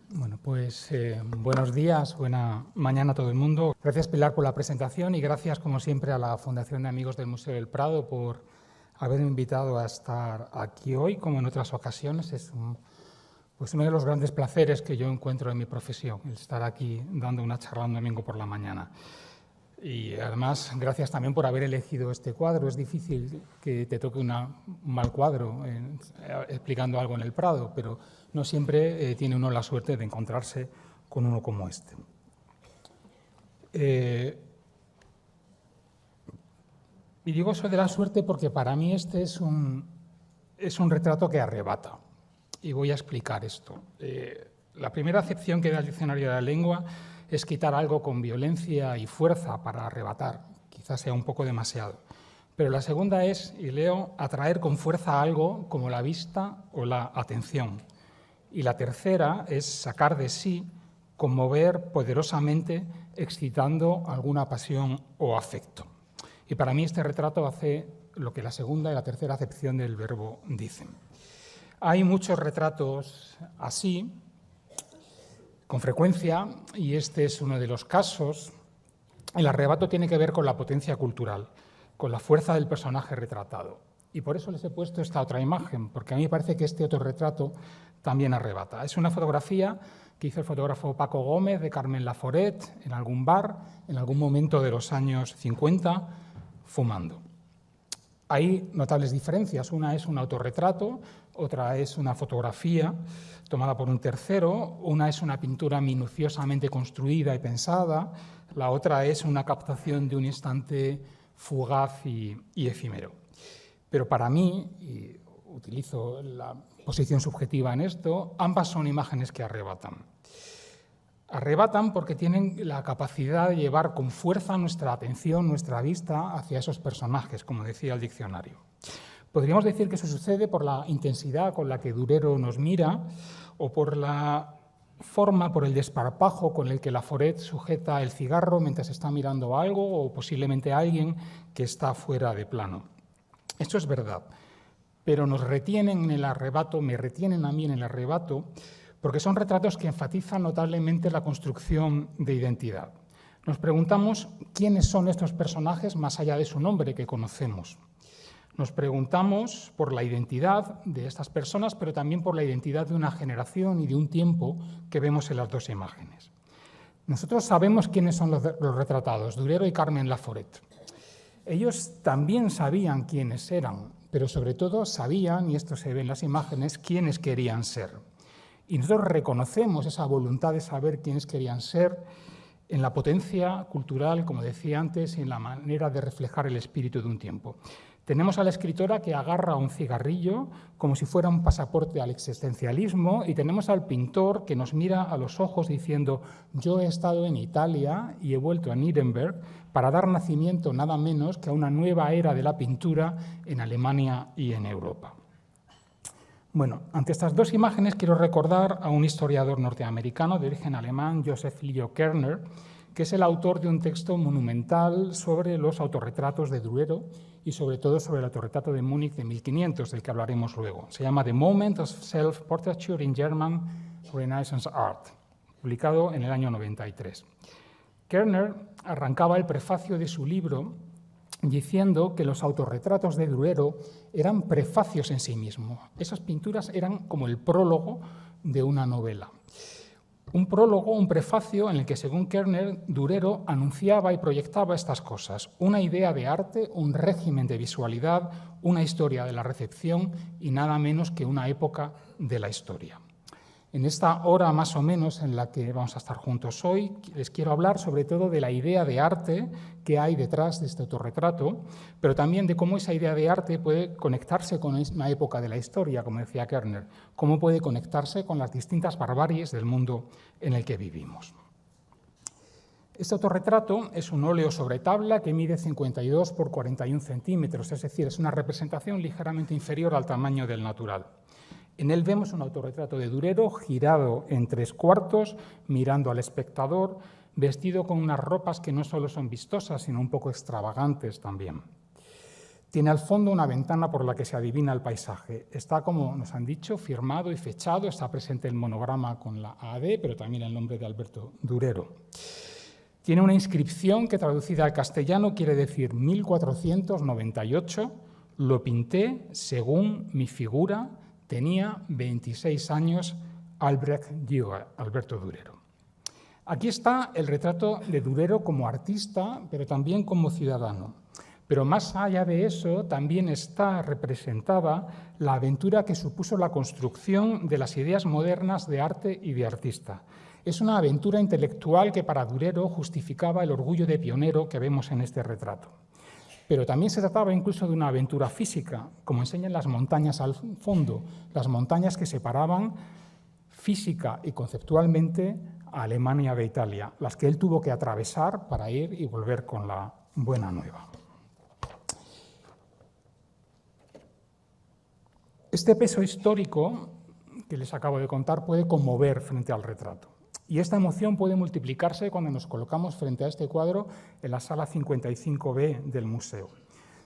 Bueno, pues buenos días, buena mañana a todo el mundo. Gracias, Pilar, por la presentación y gracias, como siempre, a la Fundación de Amigos del Museo del Prado por haberme invitado a estar aquí hoy, como en otras ocasiones. Es uno de los grandes placeres que yo encuentro en mi profesión, el estar aquí dando una charla un domingo por la mañana. Y además, gracias también por haber elegido este cuadro. Es difícil que te toque un mal cuadro explicando algo en el Prado, pero no siempre tiene uno la suerte de encontrarse con uno como este. Y digo eso de la suerte porque para mí este es un retrato que arrebata. Y voy a explicar esto. La primera acepción que da el Diccionario de la Lengua es quitar algo con violencia y fuerza para arrebatar. Quizás sea un poco demasiado. Pero la segunda es, y leo, atraer con fuerza algo como la vista o la atención. Y la tercera es sacar de sí, conmover poderosamente, excitando alguna pasión o afecto. Y para mí este retrato hace lo que la segunda y la tercera acepción del verbo dicen. Hay muchos retratos así, con frecuencia, y este es uno de los casos. El arrebato tiene que ver con la potencia cultural, con la fuerza del personaje retratado. Y por eso les he puesto esta otra imagen, porque a mí me parece que este otro retrato también arrebata. Es una fotografía que hizo el fotógrafo Paco Gómez de Carmen Laforet en algún bar, en algún momento de los años 50, fumando. Hay notables diferencias. Una es un autorretrato, otra es una fotografía tomada por un tercero, una es una pintura minuciosamente construida y pensada, la otra es una captación de un instante fugaz y efímero. Pero para mí, y utilizo la posición subjetiva en esto, ambas son imágenes que arrebatan. Arrebatan porque tienen la capacidad de llevar con fuerza nuestra atención, nuestra vista hacia esos personajes, como decía el diccionario. Podríamos decir que eso sucede por la intensidad con la que Durero nos mira o por la forma, por el desparpajo con el que Laforet sujeta el cigarro mientras está mirando algo o posiblemente a alguien que está fuera de plano. Esto es verdad, pero nos retienen en el arrebato, me retienen a mí en el arrebato, porque son retratos que enfatizan notablemente la construcción de identidad. Nos preguntamos quiénes son estos personajes más allá de su nombre que conocemos. Nos preguntamos por la identidad de estas personas, pero también por la identidad de una generación y de un tiempo que vemos en las dos imágenes. Nosotros sabemos quiénes son los retratados, Durero y Carmen Laforet. Ellos también sabían quiénes eran, pero sobre todo sabían, y esto se ve en las imágenes, quiénes querían ser. Y nosotros reconocemos esa voluntad de saber quiénes querían ser en la potencia cultural, como decía antes, y en la manera de reflejar el espíritu de un tiempo. Tenemos a la escritora que agarra un cigarrillo como si fuera un pasaporte al existencialismo y tenemos al pintor que nos mira a los ojos diciendo yo he estado en Italia y he vuelto a Nuremberg para dar nacimiento nada menos que a una nueva era de la pintura en Alemania y en Europa. Bueno, ante estas dos imágenes quiero recordar a un historiador norteamericano de origen alemán, Joseph Leo Kerner, que es el autor de un texto monumental sobre los autorretratos de Durero y sobre todo sobre el autorretrato de Múnich de 1500, del que hablaremos luego. Se llama The Moment of Self-Portraiture in German Renaissance Art, publicado en el año 93. Kerner arrancaba el prefacio de su libro diciendo que los autorretratos de Durero eran prefacios en sí mismos. Esas pinturas eran como el prólogo de una novela. Un prólogo, un prefacio en el que, según Kerner, Durero anunciaba y proyectaba estas cosas: una idea de arte, un régimen de visualidad, una historia de la recepción y nada menos que una época de la historia. En esta hora más o menos en la que vamos a estar juntos hoy, les quiero hablar sobre todo de la idea de arte que hay detrás de este autorretrato, pero también de cómo esa idea de arte puede conectarse con una época de la historia, como decía Kerner, cómo puede conectarse con las distintas barbaries del mundo en el que vivimos. Este autorretrato es un óleo sobre tabla que mide 52 por 41 centímetros, es decir, es una representación ligeramente inferior al tamaño del natural. En él vemos un autorretrato de Durero girado en 3/4, mirando al espectador, vestido con unas ropas que no solo son vistosas, sino un poco extravagantes también. Tiene al fondo una ventana por la que se adivina el paisaje. Está, como nos han dicho, firmado y fechado, está presente el monograma con la AD, pero también el nombre de Alberto Durero. Tiene una inscripción que traducida al castellano quiere decir 1498, lo pinté según mi figura, tenía 26 años, Albrecht Dürer, Alberto Durero. Aquí está el retrato de Durero como artista, pero también como ciudadano. Pero más allá de eso, también está representada la aventura que supuso la construcción de las ideas modernas de arte y de artista. Es una aventura intelectual que para Durero justificaba el orgullo de pionero que vemos en este retrato. Pero también se trataba incluso de una aventura física, como enseñan las montañas al fondo, las montañas que separaban física y conceptualmente a Alemania de Italia, las que él tuvo que atravesar para ir y volver con la buena nueva. Este peso histórico que les acabo de contar puede conmover frente al retrato. Y esta emoción puede multiplicarse cuando nos colocamos frente a este cuadro en la sala 55B del museo.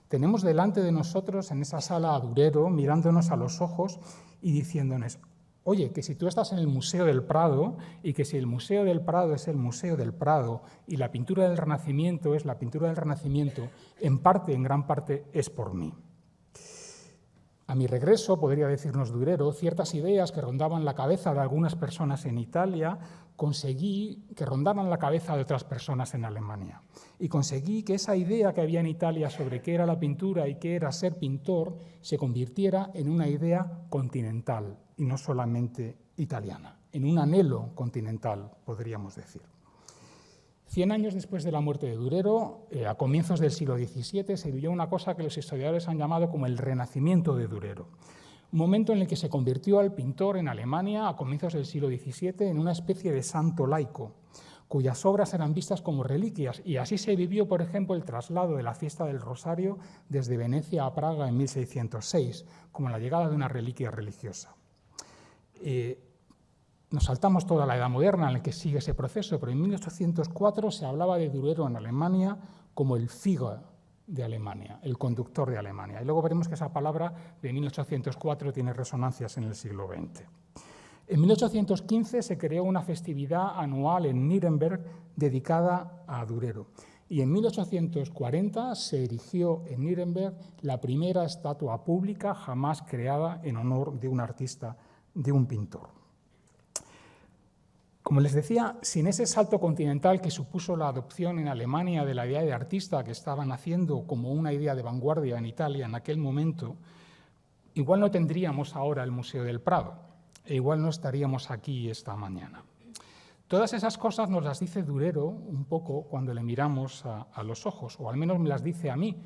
Tenemos delante de nosotros en esa sala a Durero mirándonos a los ojos y diciéndonos: oye, que si tú estás en el Museo del Prado y que si el Museo del Prado es el Museo del Prado y la pintura del Renacimiento es la pintura del Renacimiento, en parte, en gran parte, es por mí. A mi regreso, podría decirnos Durero, ciertas ideas que rondaban la cabeza de algunas personas en Italia, conseguí que rondaran la cabeza de otras personas en Alemania. Y conseguí que esa idea que había en Italia sobre qué era la pintura y qué era ser pintor se convirtiera en una idea continental y no solamente italiana, en un anhelo continental, podríamos decir. 100 años después de la muerte de Durero, a comienzos del siglo XVII, se vivió una cosa que los historiadores han llamado como el renacimiento de Durero. Un momento en el que se convirtió al pintor en Alemania, a comienzos del siglo XVII, en una especie de santo laico, cuyas obras eran vistas como reliquias. Y así se vivió, por ejemplo, el traslado de la fiesta del Rosario desde Venecia a Praga en 1606, como la llegada de una reliquia religiosa. Nos saltamos toda la Edad Moderna en la que sigue ese proceso, pero en 1804 se hablaba de Durero en Alemania como el Führer de Alemania, el conductor de Alemania. Y luego veremos que esa palabra de 1804 tiene resonancias en el siglo XX. En 1815 se creó una festividad anual en Nuremberg dedicada a Durero. Y en 1840 se erigió en Nuremberg la primera estatua pública jamás creada en honor de un artista, de un pintor. Como les decía, sin ese salto continental que supuso la adopción en Alemania de la idea de artista que estaban haciendo como una idea de vanguardia en Italia en aquel momento, igual no tendríamos ahora el Museo del Prado e igual no estaríamos aquí esta mañana. Todas esas cosas nos las dice Durero un poco cuando le miramos a los ojos, o al menos me las dice a mí,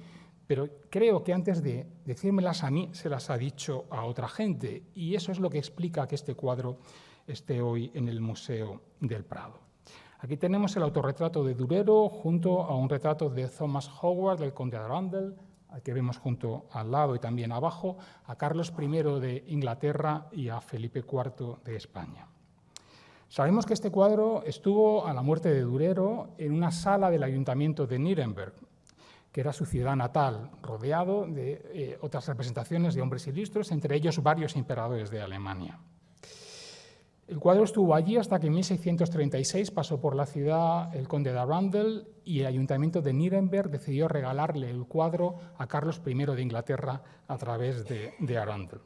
pero creo que antes de decírmelas a mí se las ha dicho a otra gente, y eso es lo que explica que este cuadro esté hoy en el Museo del Prado. Aquí tenemos el autorretrato de Durero junto a un retrato de Thomas Howard, del conde de Arundel, al que vemos junto al lado y también abajo, a Carlos I de Inglaterra y a Felipe IV de España. Sabemos que este cuadro estuvo a la muerte de Durero en una sala del Ayuntamiento de Nuremberg, que era su ciudad natal, rodeado de otras representaciones de hombres ilustres, entre ellos varios emperadores de Alemania. El cuadro estuvo allí hasta que en 1636 pasó por la ciudad el conde de Arundel y el ayuntamiento de Nuremberg decidió regalarle el cuadro a Carlos I de Inglaterra a través de Arundel.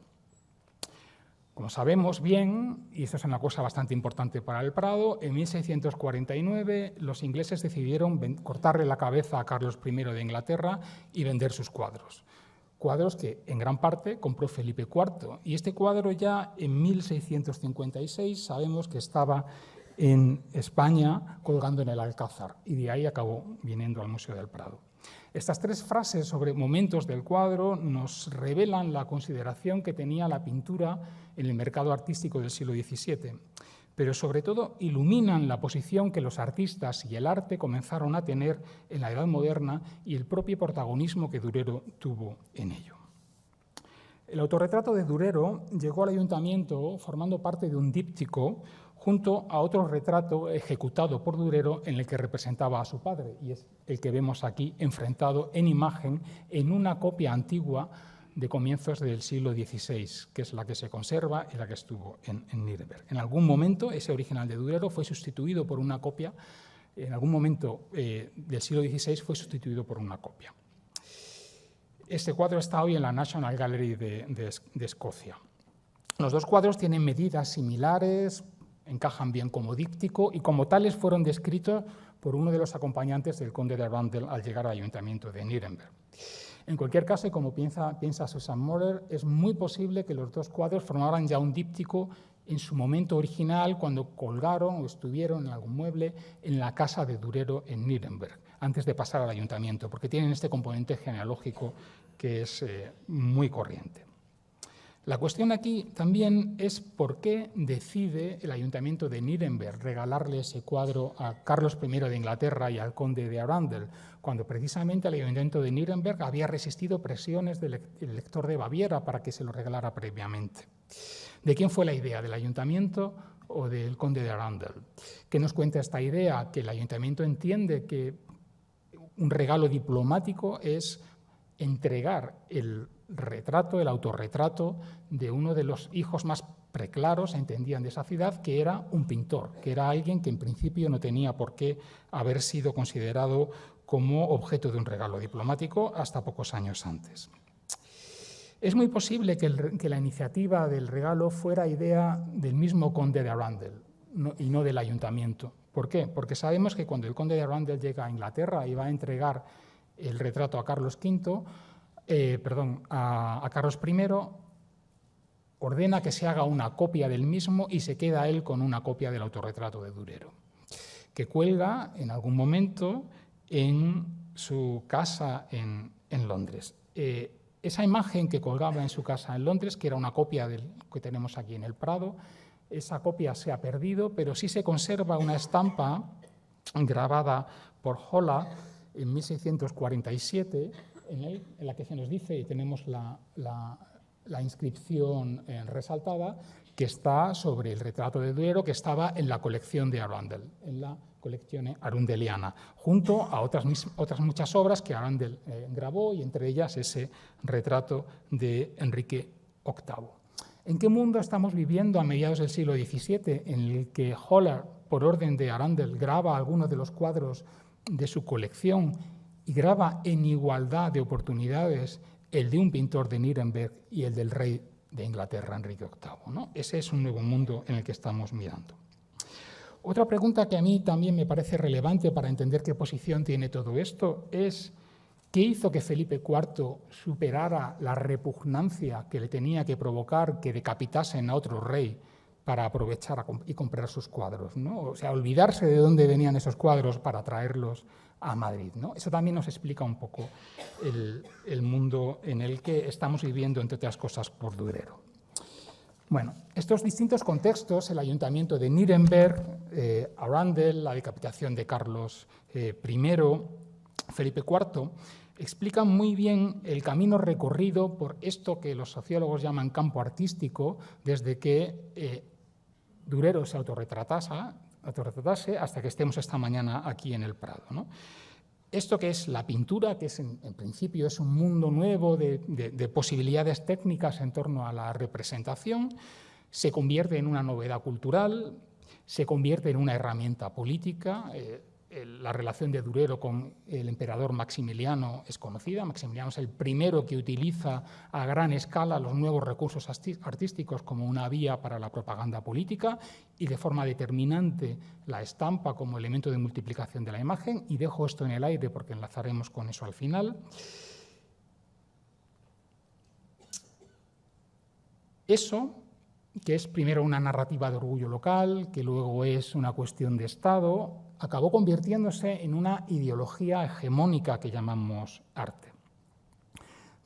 Como sabemos bien, y esto es una cosa bastante importante para el Prado, en 1649 los ingleses decidieron cortarle la cabeza a Carlos I de Inglaterra y vender sus cuadros. Cuadros que en gran parte compró Felipe IV. Y este cuadro ya en 1656 sabemos que estaba en España colgando en el Alcázar y de ahí acabó viniendo al Museo del Prado. Estas tres frases sobre momentos del cuadro nos revelan la consideración que tenía la pintura en el mercado artístico del siglo XVII, pero sobre todo iluminan la posición que los artistas y el arte comenzaron a tener en la Edad Moderna y el propio protagonismo que Durero tuvo en ello. El autorretrato de Durero llegó al ayuntamiento formando parte de un díptico junto a otro retrato ejecutado por Durero en el que representaba a su padre, y es el que vemos aquí enfrentado en imagen en una copia antigua de comienzos del siglo XVI, que es la que se conserva y la que estuvo en Nuremberg. En algún momento ese original de Durero fue sustituido por una copia, en algún momento del siglo XVI fue sustituido por una copia. Este cuadro está hoy en la National Gallery de Escocia. Los dos cuadros tienen medidas similares, encajan bien como díptico y como tales fueron descritos por uno de los acompañantes del conde de Arundel al llegar al ayuntamiento de Nuremberg. En cualquier caso, como piensa Susan Moller, es muy posible que los dos cuadros formaran ya un díptico en su momento original cuando colgaron o estuvieron en algún mueble en la casa de Durero en Nuremberg, antes de pasar al ayuntamiento, porque tienen este componente genealógico que es muy corriente. La cuestión aquí también es por qué decide el ayuntamiento de Nuremberg regalarle ese cuadro a Carlos I de Inglaterra y al conde de Arundel, cuando precisamente el ayuntamiento de Nuremberg había resistido presiones del elector de Baviera para que se lo regalara previamente. ¿De quién fue la idea? ¿Del ayuntamiento o del conde de Arundel? ¿Qué nos cuenta esta idea? Que el ayuntamiento entiende que un regalo diplomático es entregar el retrato, el autorretrato de uno de los hijos más preclaros, entendían, de esa ciudad, que era un pintor, que era alguien que en principio no tenía por qué haber sido considerado como objeto de un regalo diplomático hasta pocos años antes. Es muy posible que la iniciativa del regalo fuera idea del mismo conde de Arundel y no del ayuntamiento. ¿Por qué? Porque sabemos que cuando el conde de Arundel llega a Inglaterra y va a entregar el retrato a Carlos a Carlos I, ordena que se haga una copia del mismo y se queda él con una copia del autorretrato de Durero, que cuelga en algún momento en su casa en Londres. Esa imagen que colgaba en su casa en Londres, que era una copia del que tenemos aquí en el Prado, esa copia se ha perdido, pero sí se conserva una estampa grabada por Holla en 1647, en la que se nos dice, y tenemos la inscripción resaltada, que está sobre el retrato de Durero, que estaba en la colección de Arundel, en la colección arundeliana, junto a otras muchas obras que Arundel grabó, y entre ellas ese retrato de Enrique VIII. ¿En qué mundo estamos viviendo a mediados del siglo XVII, en el que Holler, por orden de Arundel, graba algunos de los cuadros de su colección y graba en igualdad de oportunidades el de un pintor de Nuremberg y el del rey de Inglaterra, Enrique VIII, ¿no? Ese es un nuevo mundo en el que estamos mirando. Otra pregunta que a mí también me parece relevante para entender qué posición tiene todo esto es ¿qué hizo que Felipe IV superara la repugnancia que le tenía que provocar que decapitasen a otro rey para aprovechar y comprar sus cuadros, ¿no? O sea, olvidarse de dónde venían esos cuadros para traerlos a Madrid, ¿no? Eso también nos explica un poco el mundo en el que estamos viviendo, entre otras cosas, por Durero. Bueno, estos distintos contextos, el ayuntamiento de Nuremberg, Arundel, la decapitación de Carlos I, Felipe IV, explican muy bien el camino recorrido por esto que los sociólogos llaman campo artístico, desde que Durero se autorretratase hasta que estemos esta mañana aquí en el Prado, ¿no? Esto que es la pintura, que es en principio es un mundo nuevo de posibilidades técnicas en torno a la representación, se convierte en una novedad cultural, se convierte en una herramienta política. La relación de Durero con el emperador Maximiliano es conocida. Maximiliano es el primero que utiliza a gran escala los nuevos recursos artísticos como una vía para la propaganda política y de forma determinante la estampa como elemento de multiplicación de la imagen. Y dejo esto en el aire porque enlazaremos con eso al final. Eso, que es primero una narrativa de orgullo local, que luego es una cuestión de Estado, acabó convirtiéndose en una ideología hegemónica que llamamos arte.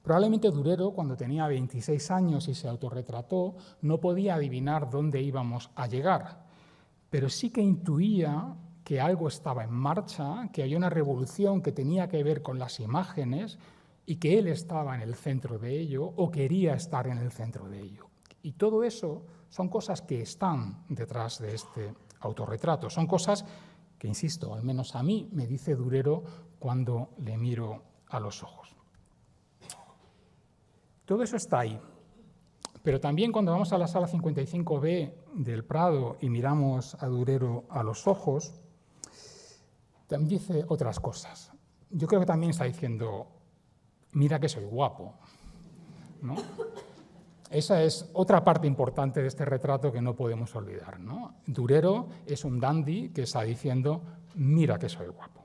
Probablemente Durero, cuando tenía 26 años y se autorretrató, no podía adivinar dónde íbamos a llegar, pero sí que intuía que algo estaba en marcha, que había una revolución que tenía que ver con las imágenes y que él estaba en el centro de ello o quería estar en el centro de ello. Y todo eso son cosas que están detrás de este autorretrato. Son cosas que, insisto, al menos a mí me dice Durero cuando le miro a los ojos. Todo eso está ahí. Pero también cuando vamos a la sala 55B del Prado y miramos a Durero a los ojos, también dice otras cosas. Yo creo que también está diciendo, mira que soy guapo, ¿no? Esa es otra parte importante de este retrato que no podemos olvidar, ¿no? Durero es un dandy que está diciendo, mira que soy guapo.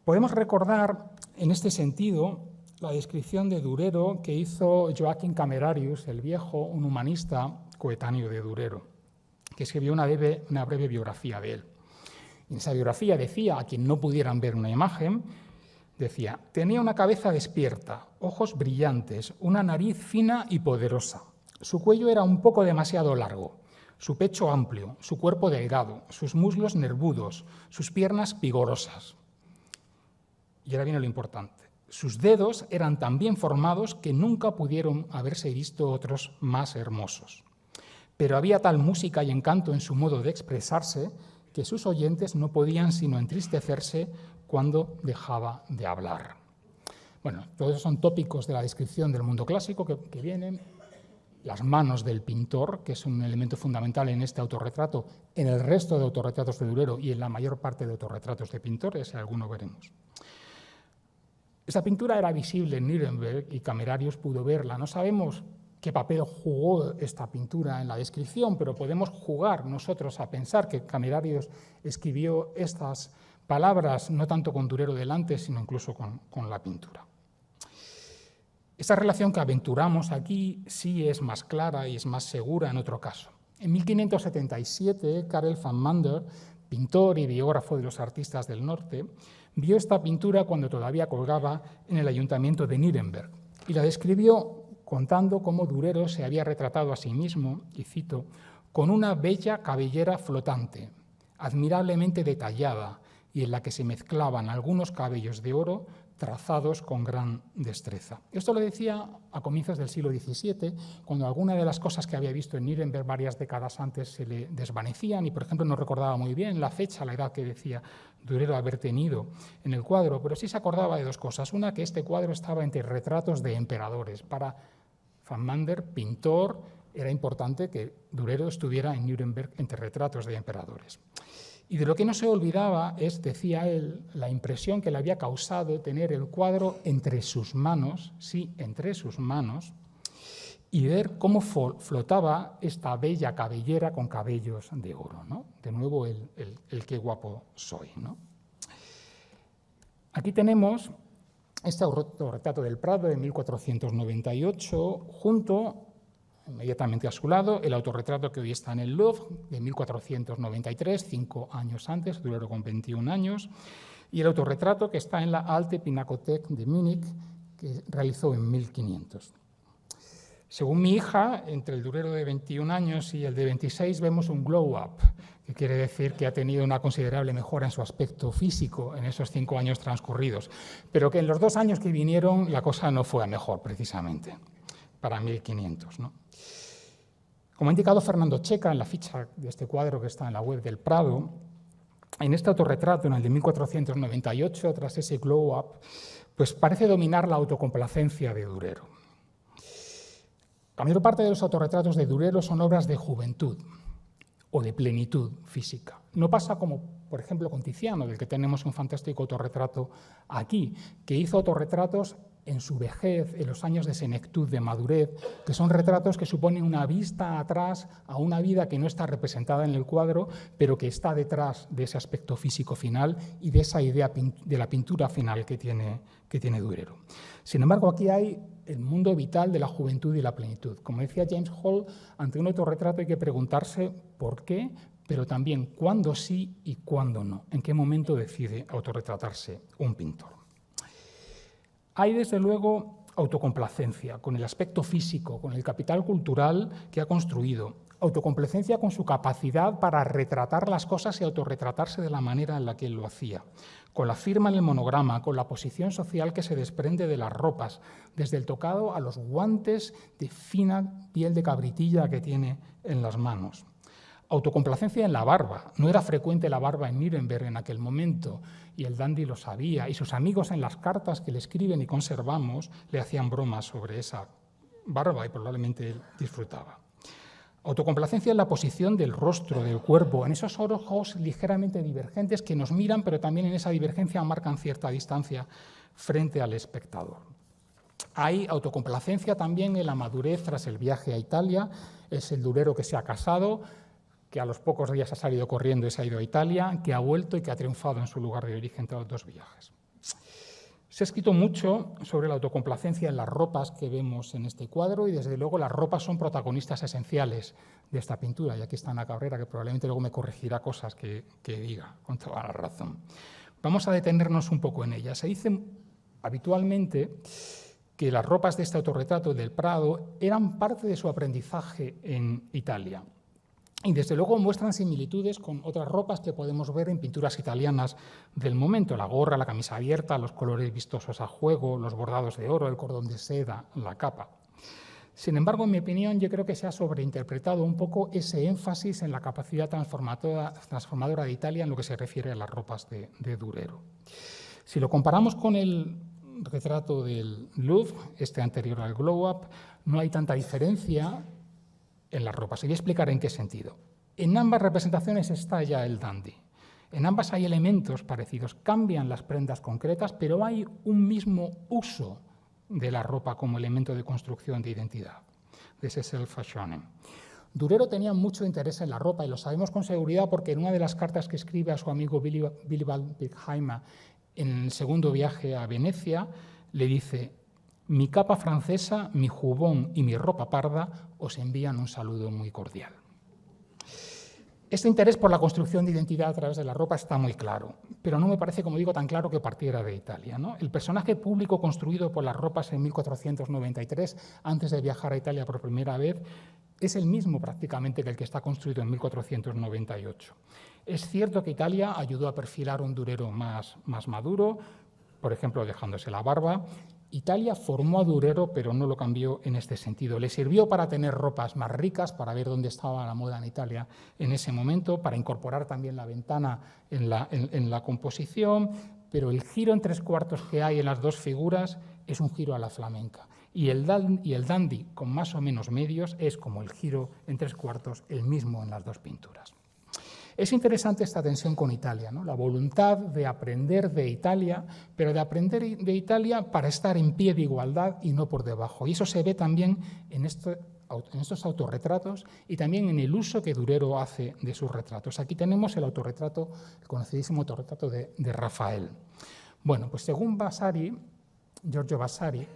Podemos recordar en este sentido la descripción de Durero que hizo Joaquín Camerarius, el viejo, un humanista coetáneo de Durero, que escribió una breve biografía de él. En esa biografía decía, a quien no pudieran ver una imagen, decía, tenía una cabeza despierta, ojos brillantes, una nariz fina y poderosa. Su cuello era un poco demasiado largo, su pecho amplio, su cuerpo delgado, sus muslos nervudos, sus piernas vigorosas. Y ahora viene lo importante. Sus dedos eran tan bien formados que nunca pudieron haberse visto otros más hermosos. Pero había tal música y encanto en su modo de expresarse que sus oyentes no podían sino entristecerse cuando dejaba de hablar. Bueno, todos esos son tópicos de la descripción del mundo clásico que vienen. Las manos del pintor, que es un elemento fundamental en este autorretrato, en el resto de autorretratos de Durero y en la mayor parte de autorretratos de pintores, si alguno veremos. Esta pintura era visible en Nuremberg y Camerarius pudo verla. No sabemos qué papel jugó esta pintura en la descripción, pero podemos jugar nosotros a pensar que Camerarius escribió estas palabras no tanto con Durero delante, sino incluso con la pintura. Esta relación que aventuramos aquí sí es más clara y es más segura en otro caso. En 1577, Karel van Mander, pintor y biógrafo de los artistas del norte, vio esta pintura cuando todavía colgaba en el ayuntamiento de Nuremberg y la describió contando cómo Durero se había retratado a sí mismo, y cito, con una bella cabellera flotante, admirablemente detallada y en la que se mezclaban algunos cabellos de oro trazados con gran destreza. Esto lo decía a comienzos del siglo XVII, cuando algunas de las cosas que había visto en Nuremberg varias décadas antes se le desvanecían y, por ejemplo, no recordaba muy bien la fecha, la edad que decía Durero haber tenido en el cuadro, pero sí se acordaba de dos cosas. Una, que este cuadro estaba entre retratos de emperadores. Para van Mander, pintor, era importante que Durero estuviera en Nuremberg entre retratos de emperadores. Y de lo que no se olvidaba es, decía él, la impresión que le había causado tener el cuadro entre sus manos, sí, entre sus manos, y ver cómo flotaba esta bella cabellera con cabellos de oro, ¿no? De nuevo, el qué guapo soy, ¿no? Aquí tenemos este autorretrato del Prado de 1498, junto, inmediatamente a su lado, el autorretrato que hoy está en el Louvre, de 1493, 5 años antes, Durero con 21 años, y el autorretrato que está en la Alte Pinakothek de Múnich, que realizó en 1500. Según mi hija, entre el Durero de 21 años y el de 26 vemos un glow-up, que quiere decir que ha tenido una considerable mejora en su aspecto físico en esos 5 años transcurridos, pero que en los 2 años que vinieron la cosa no fue a mejor, precisamente, para 1500, ¿no? Como ha indicado Fernando Checa en la ficha de este cuadro que está en la web del Prado, en este autorretrato, en el de 1498, tras ese glow-up, pues parece dominar la autocomplacencia de Durero. La mayor parte de los autorretratos de Durero son obras de juventud o de plenitud física. No pasa como, por ejemplo, con Tiziano, del que tenemos un fantástico autorretrato aquí, que hizo autorretratos en su vejez, en los años de senectud, de madurez, que son retratos que suponen una vista atrás a una vida que no está representada en el cuadro, pero que está detrás de ese aspecto físico final y de esa idea de la pintura final que tiene Durero. Sin embargo, aquí hay el mundo vital de la juventud y la plenitud. Como decía James Hall, ante un autorretrato hay que preguntarse por qué, pero también cuándo sí y cuándo no, en qué momento decide autorretratarse un pintor. Hay, desde luego, autocomplacencia con el aspecto físico, con el capital cultural que ha construido, autocomplacencia con su capacidad para retratar las cosas y autorretratarse de la manera en la que él lo hacía, con la firma en el monograma, con la posición social que se desprende de las ropas, desde el tocado a los guantes de fina piel de cabritilla que tiene en las manos. Autocomplacencia en la barba. No era frecuente la barba en Nuremberg en aquel momento, y el dandy lo sabía, y sus amigos en las cartas que le escriben y conservamos le hacían bromas sobre esa barba y probablemente él disfrutaba. Autocomplacencia en la posición del rostro, del cuerpo, en esos ojos ligeramente divergentes que nos miran, pero también en esa divergencia marcan cierta distancia frente al espectador. Hay autocomplacencia también en la madurez tras el viaje a Italia. Es el durero que se ha casado, que a los pocos días ha salido corriendo y se ha ido a Italia, que ha vuelto y que ha triunfado en su lugar de origen tras los 2 viajes. Se ha escrito mucho sobre la autocomplacencia en las ropas que vemos en este cuadro y, desde luego, las ropas son protagonistas esenciales de esta pintura. Y aquí está Ana Cabrera, que probablemente luego me corregirá cosas que diga, con toda la razón. Vamos a detenernos un poco en ellas. Se dice habitualmente que las ropas de este autorretrato del Prado eran parte de su aprendizaje en Italia. Y desde luego muestran similitudes con otras ropas que podemos ver en pinturas italianas del momento: la gorra, la camisa abierta, los colores vistosos a juego, los bordados de oro, el cordón de seda, la capa. Sin embargo, en mi opinión, yo creo que se ha sobreinterpretado un poco ese énfasis en la capacidad transformadora de Italia en lo que se refiere a las ropas de Durero. Si lo comparamos con el retrato del Louvre, este anterior al Glow Up, no hay tanta diferencia en las ropas. Y voy a explicar en qué sentido. En ambas representaciones está ya el dandy. En ambas hay elementos parecidos. Cambian las prendas concretas, pero hay un mismo uso de la ropa como elemento de construcción de identidad, de ese self-fashioning. Durero tenía mucho interés en la ropa, y lo sabemos con seguridad porque en una de las cartas que escribe a su amigo Willibald Pirkheimer en el segundo viaje a Venecia, le dice: mi capa francesa, mi jubón y mi ropa parda os envían un saludo muy cordial. Este interés por la construcción de identidad a través de la ropa está muy claro, pero no me parece, como digo, tan claro que partiera de Italia, ¿no? El personaje público construido por las ropas en 1493, antes de viajar a Italia por primera vez, es el mismo prácticamente que el que está construido en 1498. Es cierto que Italia ayudó a perfilar un Durero más maduro, por ejemplo, dejándose la barba. Italia formó a Durero, pero no lo cambió en este sentido. Le sirvió para tener ropas más ricas, para ver dónde estaba la moda en Italia en ese momento, para incorporar también la ventana en la composición, pero el giro en 3/4 que hay en las dos figuras es un giro a la flamenca. Y el dandy, con más o menos medios, es como el giro en 3/4, el mismo en las dos pinturas. Es interesante esta tensión con Italia, ¿no? La voluntad de aprender de Italia, pero de aprender de Italia para estar en pie de igualdad y no por debajo. Y eso se ve también en estos autorretratos y también en el uso que Durero hace de sus retratos. Aquí tenemos el autorretrato, el conocidísimo autorretrato de Rafael. Bueno, pues según Vasari, Giorgio Vasari,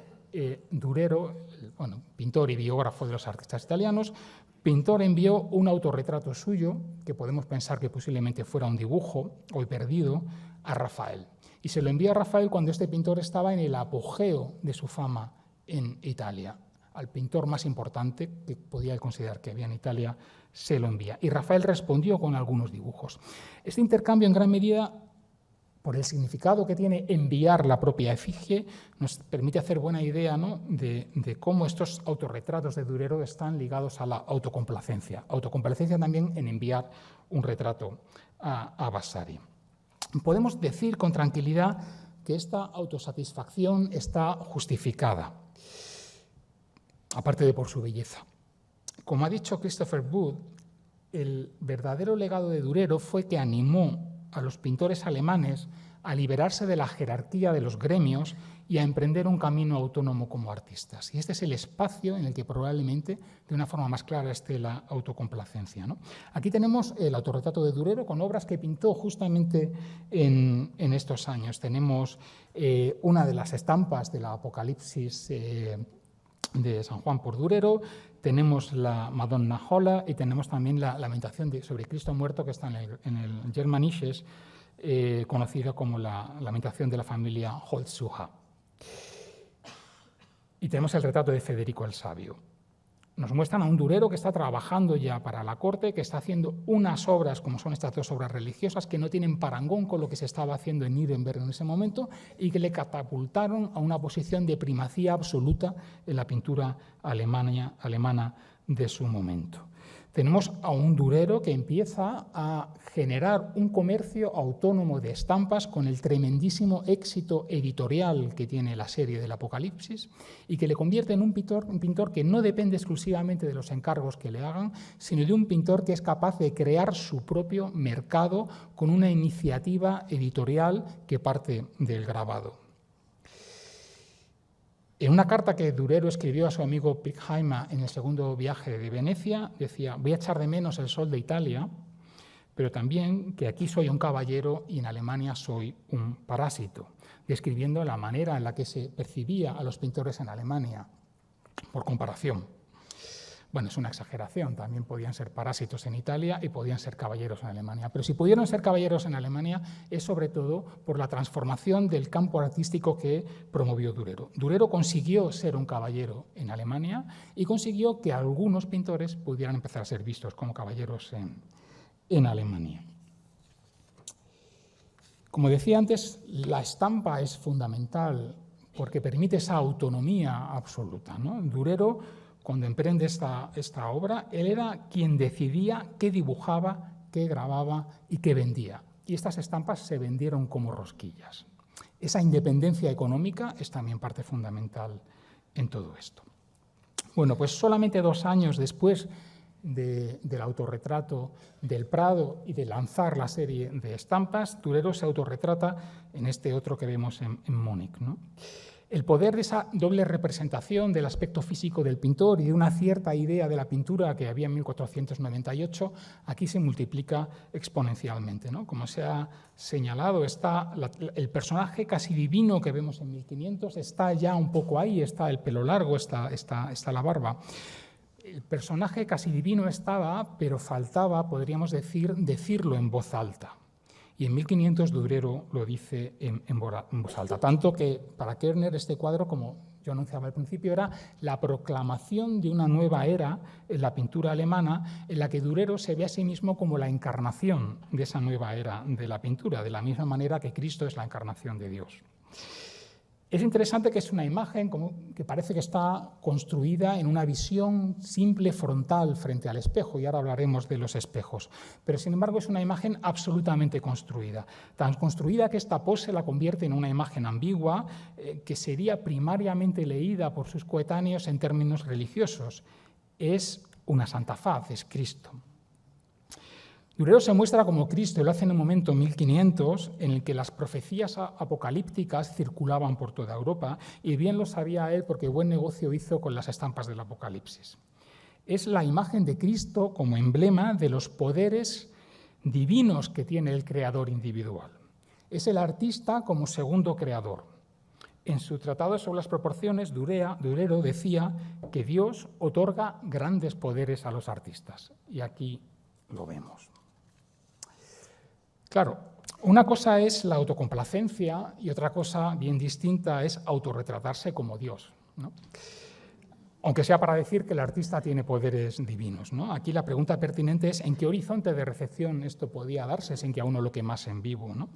Durero, pintor y biógrafo de los artistas italianos, pintor envió un autorretrato suyo, que podemos pensar que posiblemente fuera un dibujo, hoy perdido, a Rafael. Y se lo envía a Rafael cuando este pintor estaba en el apogeo de su fama en Italia. Al pintor más importante que podía considerar que había en Italia, se lo envía. Y Rafael respondió con algunos dibujos. Este intercambio, en gran medida, por el significado que tiene enviar la propia efigie, nos permite hacer buena idea, ¿no?, de cómo estos autorretratos de Durero están ligados a la autocomplacencia. Autocomplacencia también en enviar un retrato a Vasari. Podemos decir con tranquilidad que esta autosatisfacción está justificada, aparte de por su belleza. Como ha dicho Christopher Wood, el verdadero legado de Durero fue que animó a los pintores alemanes a liberarse de la jerarquía de los gremios y a emprender un camino autónomo como artistas. Y este es el espacio en el que probablemente, de una forma más clara, esté la autocomplacencia, ¿no? Aquí tenemos el autorretrato de Durero con obras que pintó justamente en estos años. Tenemos una de las estampas de la Apocalipsis de San Juan por Durero, tenemos la Madonna Jola y tenemos también la Lamentación sobre Cristo muerto, que está en el Germanisches, conocida como la Lamentación de la familia Holzschuher. Y tenemos el retrato de Federico el Sabio. Nos muestran a un Durero que está trabajando ya para la corte, que está haciendo unas obras, como son estas dos obras religiosas, que no tienen parangón con lo que se estaba haciendo en Nuremberg en ese momento y que le catapultaron a una posición de primacía absoluta en la pintura alemana de su momento. Tenemos a un Durero que empieza a generar un comercio autónomo de estampas con el tremendísimo éxito editorial que tiene la serie del Apocalipsis y que le convierte en un pintor que no depende exclusivamente de los encargos que le hagan, sino de un pintor que es capaz de crear su propio mercado con una iniciativa editorial que parte del grabado. En una carta que Durero escribió a su amigo Pirkheimer en el segundo viaje de Venecia, decía: voy a echar de menos el sol de Italia, pero también que aquí soy un caballero y en Alemania soy un parásito, describiendo la manera en la que se percibía a los pintores en Alemania, por comparación. Bueno, es una exageración, también podían ser parásitos en Italia y podían ser caballeros en Alemania. Pero si pudieron ser caballeros en Alemania es sobre todo por la transformación del campo artístico que promovió Durero. Durero consiguió ser un caballero en Alemania y consiguió que algunos pintores pudieran empezar a ser vistos como caballeros en Alemania. Como decía antes, la estampa es fundamental porque permite esa autonomía absoluta, ¿no? Durero, cuando emprende esta obra, él era quien decidía qué dibujaba, qué grababa y qué vendía. Y estas estampas se vendieron como rosquillas. Esa independencia económica es también parte fundamental en todo esto. Bueno, pues solamente 2 años después del autorretrato del Prado y de lanzar la serie de estampas, Durero se autorretrata en este otro que vemos en Múnich, ¿no? El poder de esa doble representación del aspecto físico del pintor y de una cierta idea de la pintura que había en 1498, aquí se multiplica exponencialmente, ¿no? Como se ha señalado, está el personaje casi divino que vemos en 1500, está ya un poco ahí, está el pelo largo, está la barba. El personaje casi divino estaba, pero faltaba, podríamos decirlo en voz alta. Y en 1500 Durero lo dice en voz alta. Tanto que para Kerner este cuadro, como yo anunciaba al principio, era la proclamación de una nueva era en la pintura alemana, en la que Durero se ve a sí mismo como la encarnación de esa nueva era de la pintura, de la misma manera que Cristo es la encarnación de Dios. Es interesante que es una imagen que parece que está construida en una visión simple frontal frente al espejo, y ahora hablaremos de los espejos, pero sin embargo es una imagen absolutamente construida, tan construida que esta pose la convierte en una imagen ambigua que sería primariamente leída por sus coetáneos en términos religiosos. Es una santa faz, es Cristo. Durero se muestra como Cristo, y lo hace en un momento 1500 en el que las profecías apocalípticas circulaban por toda Europa, y bien lo sabía él porque buen negocio hizo con las estampas del Apocalipsis. Es la imagen de Cristo como emblema de los poderes divinos que tiene el creador individual. Es el artista como segundo creador. En su tratado sobre las proporciones, Durero decía que Dios otorga grandes poderes a los artistas, y aquí lo vemos. Claro, una cosa es la autocomplacencia y otra cosa bien distinta es autorretratarse como Dios, ¿no? Aunque sea para decir que el artista tiene poderes divinos, ¿no? Aquí la pregunta pertinente es ¿en qué horizonte de recepción esto podía darse sin que a uno lo quemase en vivo, ¿no?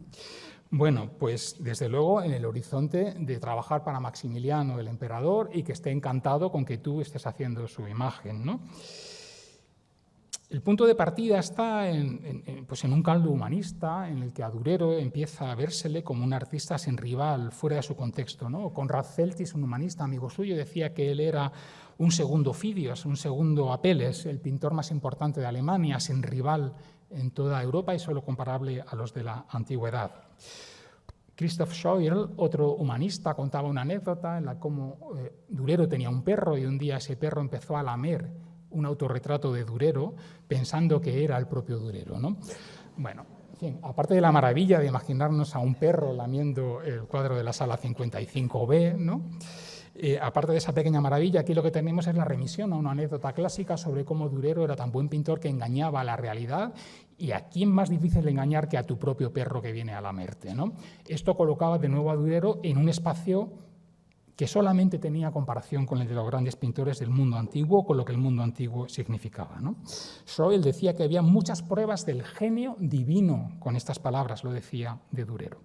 Bueno, pues desde luego en el horizonte de trabajar para Maximiliano, el emperador, y que esté encantado con que tú estés haciendo su imagen, ¿no? El punto de partida está en un caldo humanista en el que a Durero empieza a vérsele como un artista sin rival, fuera de su contexto, ¿no? Konrad Celtis, un humanista amigo suyo, decía que él era un segundo Fidias, un segundo Apeles, el pintor más importante de Alemania, sin rival en toda Europa y solo comparable a los de la antigüedad. Christoph Scheuer, otro humanista, contaba una anécdota en la que Durero tenía un perro y un día ese perro empezó a lamer un autorretrato de Durero pensando que era el propio Durero, ¿no? Bueno, en fin, aparte de la maravilla de imaginarnos a un perro lamiendo el cuadro de la sala 55B, ¿no? Aparte de esa pequeña maravilla, aquí lo que tenemos es la remisión a una anécdota clásica sobre cómo Durero era tan buen pintor que engañaba a la realidad, y a quién más difícil de engañar que a tu propio perro que viene a lamerte, ¿no? Esto colocaba de nuevo a Durero en un espacio que solamente tenía comparación con el de los grandes pintores del mundo antiguo, con lo que el mundo antiguo significaba, ¿no? Schroel decía que había muchas pruebas del genio divino, con estas palabras lo decía de Durero.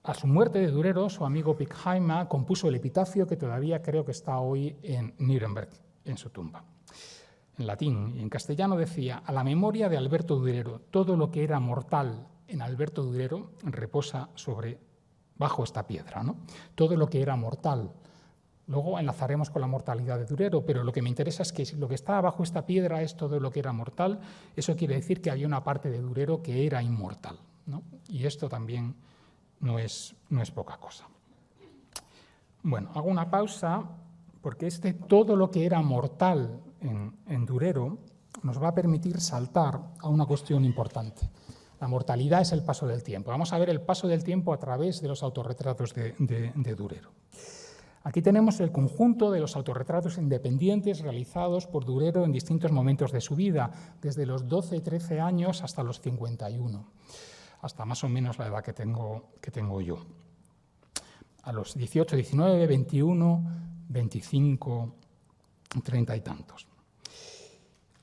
A su muerte de Durero, su amigo Pirkheimer compuso el epitafio que todavía creo que está hoy en Nuremberg, en su tumba. En latín y en castellano decía: a la memoria de Alberto Durero, todo lo que era mortal en Alberto Durero reposa bajo esta piedra, ¿no? Todo lo que era mortal. Luego enlazaremos con la mortalidad de Durero, pero lo que me interesa es que si lo que está bajo esta piedra es todo lo que era mortal, eso quiere decir que había una parte de Durero que era inmortal, ¿no? Y esto también no es poca cosa. Bueno, hago una pausa porque todo lo que era mortal en Durero nos va a permitir saltar a una cuestión importante. La mortalidad es el paso del tiempo. Vamos a ver el paso del tiempo a través de los autorretratos de Durero. Aquí tenemos el conjunto de los autorretratos independientes realizados por Durero en distintos momentos de su vida, desde los 12-13 años hasta los 51, hasta más o menos la edad que tengo yo. A los 18, 19, 21, 25, 30 y tantos.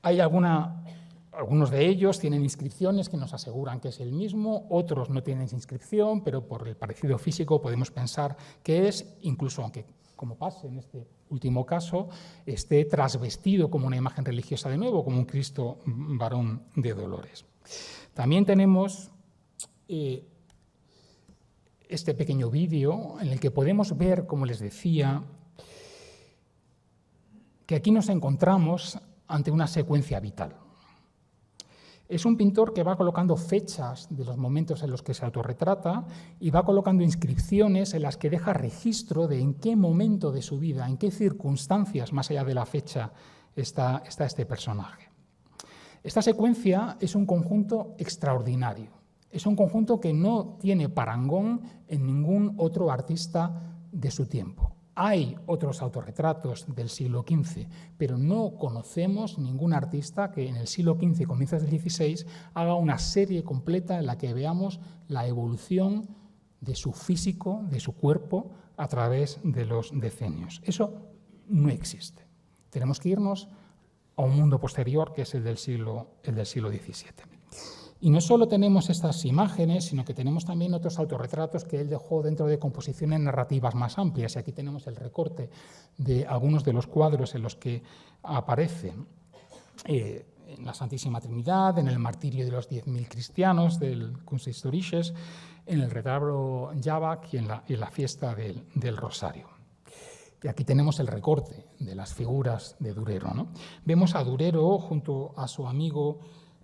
Hay algunos de ellos tienen inscripciones que nos aseguran que es el mismo, otros no tienen inscripción, pero por el parecido físico podemos pensar que es, incluso aunque, como pasa en este último caso, esté trasvestido como una imagen religiosa de nuevo, como un Cristo varón de dolores. También tenemos este pequeño vídeo en el que podemos ver, como les decía, que aquí nos encontramos ante una secuencia vital. Es un pintor que va colocando fechas de los momentos en los que se autorretrata y va colocando inscripciones en las que deja registro de en qué momento de su vida, en qué circunstancias más allá de la fecha está este personaje. Esta secuencia es un conjunto extraordinario. Es un conjunto que no tiene parangón en ningún otro artista de su tiempo. Hay otros autorretratos del siglo XV, pero no conocemos ningún artista que en el siglo XV y comienzos del XVI haga una serie completa en la que veamos la evolución de su físico, de su cuerpo, a través de los decenios. Eso no existe. Tenemos que irnos a un mundo posterior, que es el del siglo XVII. Y no solo tenemos estas imágenes, sino que tenemos también otros autorretratos que él dejó dentro de composiciones narrativas más amplias. Y aquí tenemos el recorte de algunos de los cuadros en los que aparece en la Santísima Trinidad, en el martirio de los 10.000 cristianos del Kunsthistorisches, en el retablo Jabach y en la fiesta del Rosario. Y aquí tenemos el recorte de las figuras de Durero, ¿no? Vemos a Durero junto a su amigo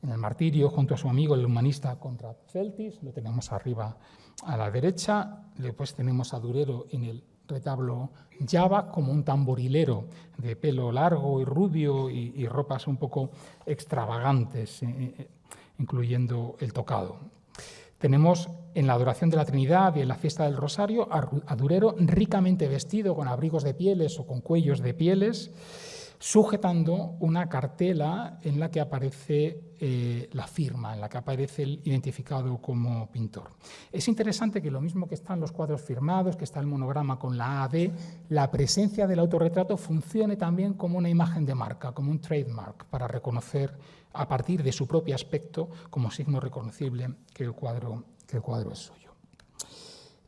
en el martirio, junto a su amigo el humanista Konrad Celtis, lo tenemos arriba a la derecha. Después tenemos a Durero en el retablo Jabach como un tamborilero de pelo largo y rubio y ropas un poco extravagantes, incluyendo el tocado. Tenemos en la adoración de la Trinidad y en la fiesta del Rosario a Durero ricamente vestido con abrigos de pieles o con cuellos de pieles, sujetando una cartela en la que aparece la firma, en la que aparece el identificado como pintor. Es interesante que lo mismo que están los cuadros firmados, que está el monograma con la AD, la presencia del autorretrato funcione también como una imagen de marca, como un trademark, para reconocer a partir de su propio aspecto como signo reconocible que el cuadro es suyo.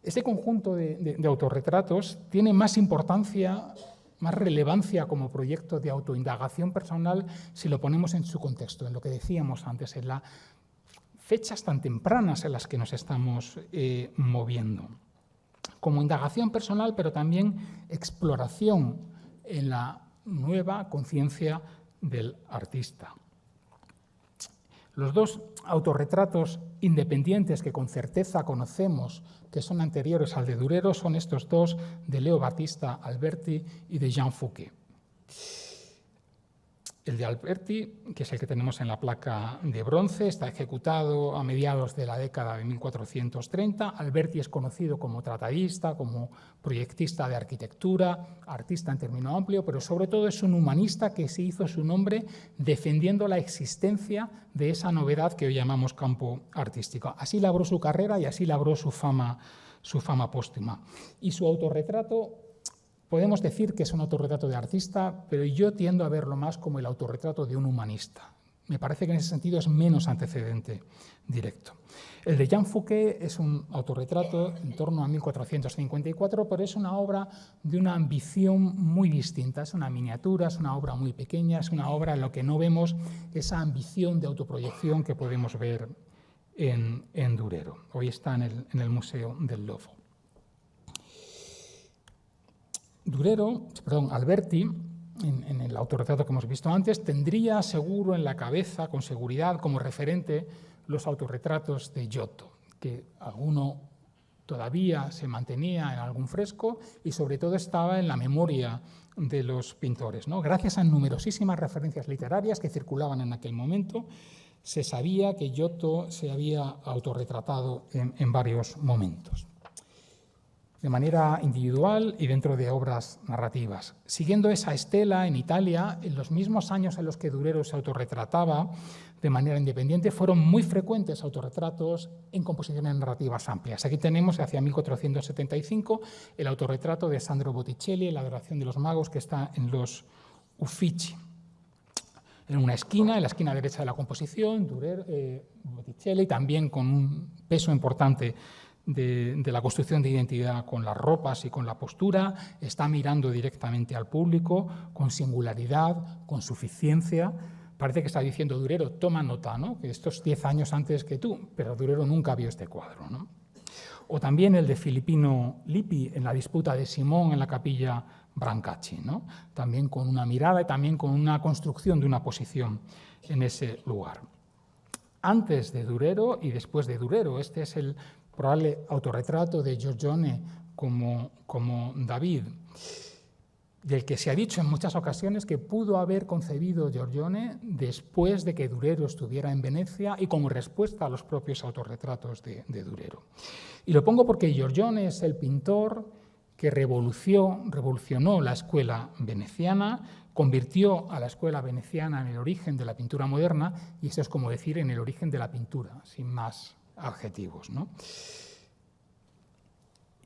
Este conjunto de autorretratos tiene más importancia, más relevancia como proyecto de autoindagación personal si lo ponemos en su contexto, en lo que decíamos antes, en las fechas tan tempranas en las que nos estamos moviendo. Como indagación personal, pero también exploración en la nueva conciencia del artista. Los dos autorretratos independientes que con certeza conocemos que son anteriores al de Durero son estos dos de Leo Battista Alberti y de Jean Fouquet. El de Alberti, que es el que tenemos en la placa de bronce, está ejecutado a mediados de la década de 1430. Alberti es conocido como tratadista, como proyectista de arquitectura, artista en término amplio, pero sobre todo es un humanista que se hizo su nombre defendiendo la existencia de esa novedad que hoy llamamos campo artístico. Así labró su carrera y así labró su fama póstuma. Y su autorretrato Podemos decir que es un autorretrato de artista, pero yo tiendo a verlo más como el autorretrato de un humanista. Me parece que en ese sentido es menos antecedente directo. El de Jean Fouquet es un autorretrato en torno a 1454, pero es una obra de una ambición muy distinta. Es una miniatura, es una obra muy pequeña, es una obra en la que no vemos esa ambición de autoproyección que podemos ver en Durero. Hoy está en el Museo del Louvre. Alberti, en el autorretrato que hemos visto antes, tendría seguro en la cabeza, con seguridad, como referente, los autorretratos de Giotto, que alguno todavía se mantenía en algún fresco y sobre todo estaba en la memoria de los pintores, ¿no? Gracias a numerosísimas referencias literarias que circulaban en aquel momento, se sabía que Giotto se había autorretratado en varios momentos, de manera individual y dentro de obras narrativas. Siguiendo esa estela, en Italia, en los mismos años en los que Durero se autorretrataba de manera independiente, fueron muy frecuentes autorretratos en composiciones narrativas amplias. Aquí tenemos, hacia 1475, el autorretrato de Sandro Botticelli, La adoración de los magos, que está en los Uffizi. En una esquina, en la esquina derecha de la composición, Botticelli, también con un peso importante de la construcción de identidad con las ropas y con la postura, está mirando directamente al público, con singularidad, con suficiencia. Parece que está diciendo Durero, toma nota, ¿no? Que estos 10 años antes que tú, pero Durero nunca vio este cuadro, ¿no? O también el de Filippino Lippi en la disputa de Simón en la capilla Brancacci, ¿no? También con una mirada y también con una construcción de una posición en ese lugar. Antes de Durero y después de Durero, este es el probable autorretrato de Giorgione como David, del que se ha dicho en muchas ocasiones que pudo haber concebido Giorgione después de que Durero estuviera en Venecia y como respuesta a los propios autorretratos de Durero. Y lo pongo porque Giorgione es el pintor que revolucionó la escuela veneciana, convirtió a la escuela veneciana en el origen de la pintura moderna, y eso es como decir en el origen de la pintura, sin más adjetivos, ¿no?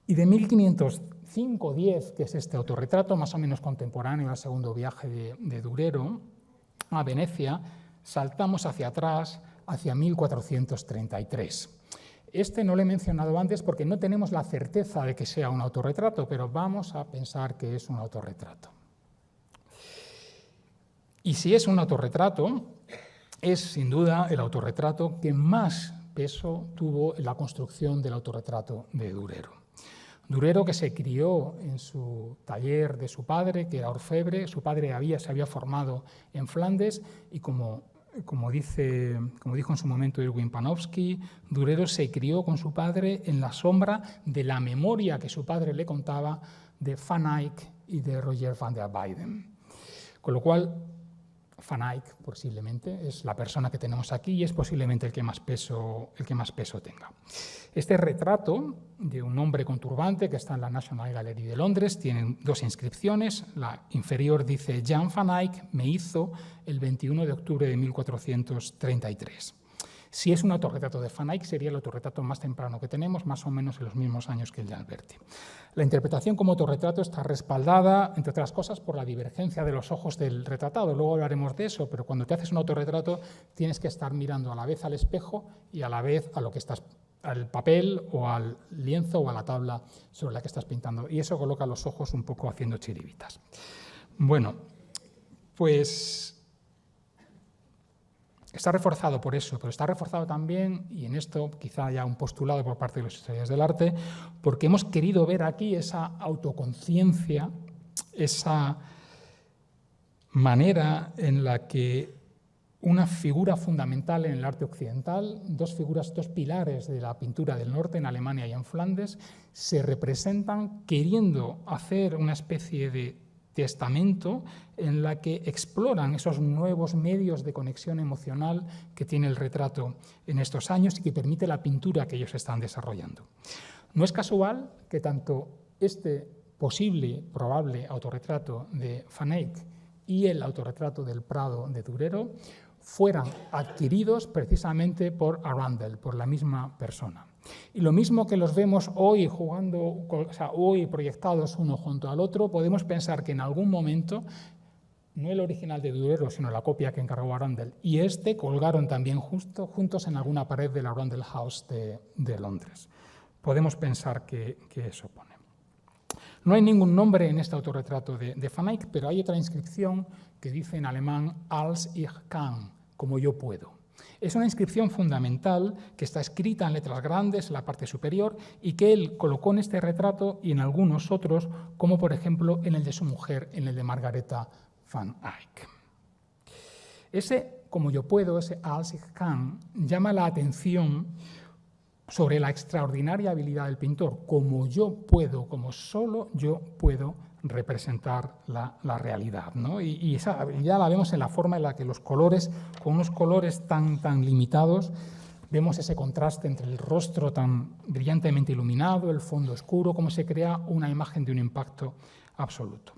Y de 1505-10, que es este autorretrato más o menos contemporáneo al segundo viaje de Durero a Venecia, saltamos hacia atrás, hacia 1433. Este no lo he mencionado antes porque no tenemos la certeza de que sea un autorretrato, pero vamos a pensar que es un autorretrato. Y si es un autorretrato, es sin duda el autorretrato que más peso tuvo en la construcción del autorretrato de Durero. Durero, que se crió en su taller de su padre, que era orfebre, su padre se había formado en Flandes y como dijo en su momento Erwin Panofsky, Durero se crió con su padre en la sombra de la memoria que su padre le contaba de Van Eyck y de Roger van der Weyden. Con lo cual, Van Eyck posiblemente es la persona que tenemos aquí y es posiblemente el que más peso tenga. Este retrato de un hombre con turbante que está en la National Gallery de Londres tiene dos inscripciones. La inferior dice: Jan van Eyck me hizo el 21 de octubre de 1433. Si es un autorretrato de Van Eyck, sería el autorretrato más temprano que tenemos, más o menos en los mismos años que el de Alberti. La interpretación como autorretrato está respaldada, entre otras cosas, por la divergencia de los ojos del retratado. Luego hablaremos de eso, pero cuando te haces un autorretrato tienes que estar mirando a la vez al espejo y a la vez a lo que estás, al papel o al lienzo o a la tabla sobre la que estás pintando. Y eso coloca los ojos un poco haciendo chiribitas. Bueno, pues está reforzado por eso, pero está reforzado también, y en esto quizá haya un postulado por parte de los historiadores del arte, porque hemos querido ver aquí esa autoconciencia, esa manera en la que una figura fundamental en el arte occidental, dos pilares de la pintura del norte en Alemania y en Flandes, se representan queriendo hacer una especie de testamento en la que exploran esos nuevos medios de conexión emocional que tiene el retrato en estos años y que permite la pintura que ellos están desarrollando. No es casual que tanto este probable autorretrato de Van Eyck y el autorretrato del Prado de Durero fueran adquiridos precisamente por Arundel, por la misma persona. Y lo mismo que los vemos hoy jugando, o sea, hoy proyectados uno junto al otro, podemos pensar que en algún momento, no el original de Durero, sino la copia que encargó Arundel, y este colgaron también juntos en alguna pared de la Arundel House de Londres. Podemos pensar que eso pone. No hay ningún nombre en este autorretrato de Van Eyck, pero hay otra inscripción que dice en alemán als ich kann, como yo puedo. Es una inscripción fundamental que está escrita en letras grandes en la parte superior y que él colocó en este retrato y en algunos otros, como por ejemplo en el de su mujer, en el de Margaretha Van Eyck. Ese como yo puedo, ese als ich kann, llama la atención sobre la extraordinaria habilidad del pintor, como yo puedo, como solo yo puedo representar la realidad, ¿no? Y esa habilidad la vemos en la forma en la que los colores, con unos colores tan limitados, vemos ese contraste entre el rostro tan brillantemente iluminado, el fondo oscuro, cómo se crea una imagen de un impacto absoluto.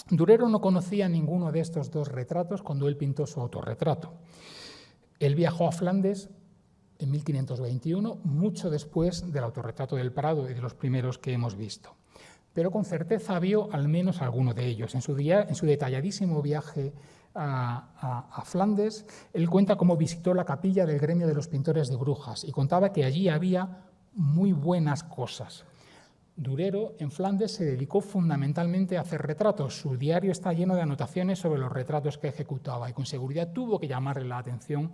Durero no conocía ninguno de estos dos retratos cuando él pintó su autorretrato. Él viajó a Flandes en 1521, mucho después del autorretrato del Prado y de los primeros que hemos visto. Pero con certeza vio al menos alguno de ellos. En su detalladísimo viaje a Flandes, él cuenta cómo visitó la capilla del gremio de los pintores de Brujas y contaba que allí había muy buenas cosas. Durero, en Flandes, se dedicó fundamentalmente a hacer retratos. Su diario está lleno de anotaciones sobre los retratos que ejecutaba y con seguridad tuvo que llamarle la atención